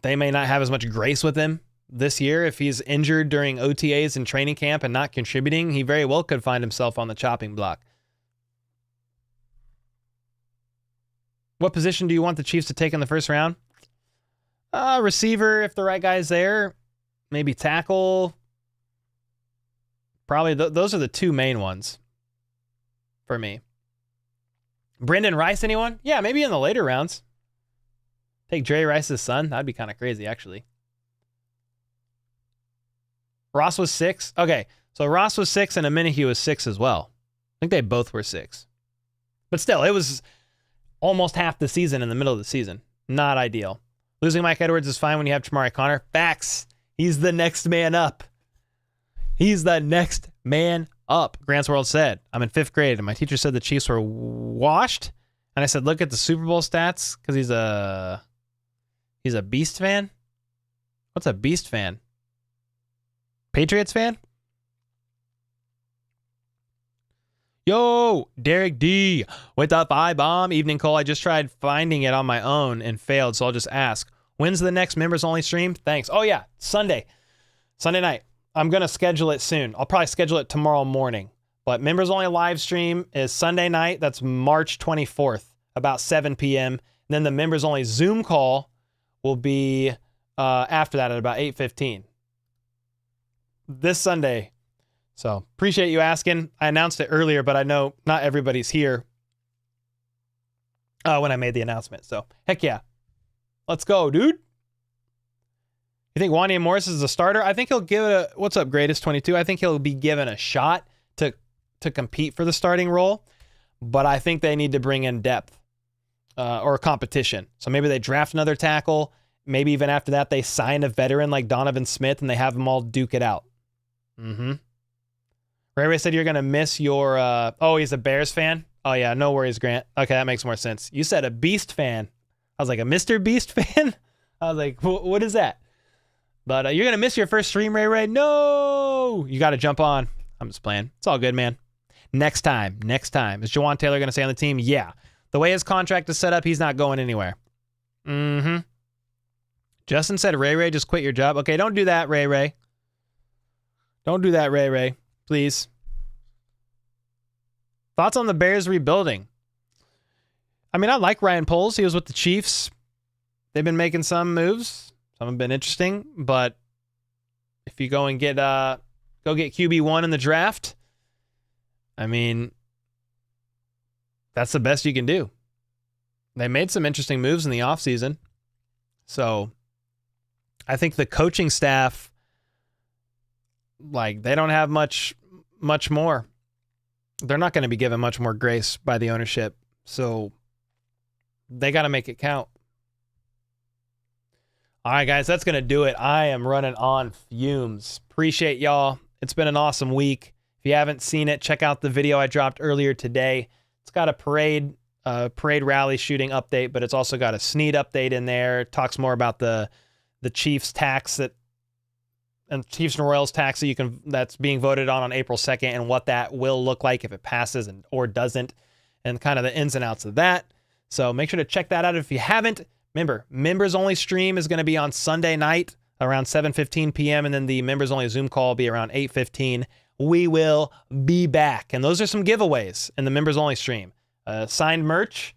they may not have as much grace with him this year. If he's injured during OTAs and training camp and not contributing, he very well could find himself on the chopping block. What position do you want the Chiefs to take in the first round? Receiver, if the right guy's there. Maybe tackle. Probably those are the 2 main ones for me. Brendan Rice, anyone? Yeah, maybe in the later rounds. Take Jerry Rice's son. That'd be kind of crazy, actually. Ross was 6. Okay, so Ross was 6 and Minihue was 6 as well. I think they both were 6. But still, it was almost half the season in the middle of the season. Not ideal. Losing Mike Edwards is fine when you have Chamari Connor. Facts. He's the next man up. He's the next man up. Grant's World said, I'm in 5th grade, and my teacher said the Chiefs were washed. And I said, look at the Super Bowl stats, because he's a Beast fan. What's a Beast fan? Patriots fan? Yo, Derek D with the 5-bomb. Evening call. I just tried finding it on my own and failed, so I'll just ask. When's the next members only stream? Thanks. Oh yeah, Sunday night. I'm going to schedule it soon. I'll probably schedule it tomorrow morning. But members only live stream is Sunday night. That's March 24th, about 7 p.m. And then the members only Zoom call will be after that at about 8:15 this Sunday. So appreciate you asking. I announced it earlier, but I know not everybody's here when I made the announcement. So heck yeah. Let's go, dude. You think Wanya Morris is a starter? I think he'll give it a, what's up, Greatest 22? I think he'll be given a shot to compete for the starting role, but I think they need to bring in depth or competition. So maybe they draft another tackle. Maybe even after that, they sign a veteran like Donovan Smith and they have them all duke it out. Mm-hmm. Ray said you're going to miss your, he's a Bears fan? Oh yeah, no worries, Grant. Okay, that makes more sense. You said a Beast fan. I was like, a Mr. Beast fan? I was like, what is that? But you're going to miss your first stream, Ray. No! You got to jump on. I'm just playing. It's all good, man. Next time. Is Jawan Taylor going to stay on the team? Yeah. The way his contract is set up, he's not going anywhere. Mm-hmm. Justin said, Ray, just quit your job. Okay, don't do that, Ray. Don't do that, Ray. Please. Thoughts on the Bears rebuilding? I mean, I like Ryan Poles. He was with the Chiefs. They've been making some moves. Some have been interesting, but if you go and get QB1 in the draft, I mean, that's the best you can do. They made some interesting moves in the offseason. So I think the coaching staff, like, they don't have much more. They're not going to be given much more grace by the ownership. So they got to make it count. All right, guys, that's going to do it. I am running on fumes. Appreciate y'all. It's been an awesome week. If you haven't seen it, check out the video I dropped earlier today. It's got a parade rally shooting update, but it's also got a Sneed update in there. It talks more about the Chiefs tax and Chiefs and Royals tax that's being voted on April 2nd and what that will look like if it passes or doesn't, and kind of the ins and outs of that. So make sure to check that out if you haven't. Remember, members only stream is going to be on Sunday night around 7:15 p.m. and then the members only Zoom call will be around 8:15. We will be back. And those are some giveaways in the members only stream. Signed merch,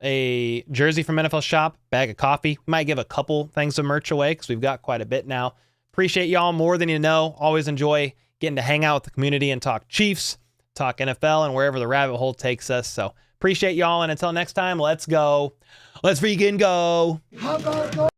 a jersey from NFL Shop, bag of coffee. We might give a couple things of merch away because we've got quite a bit now. Appreciate y'all more than you know. Always enjoy getting to hang out with the community and talk Chiefs, talk NFL, and wherever the rabbit hole takes us. So appreciate y'all. And until next time, let's go. Let's freaking go. How about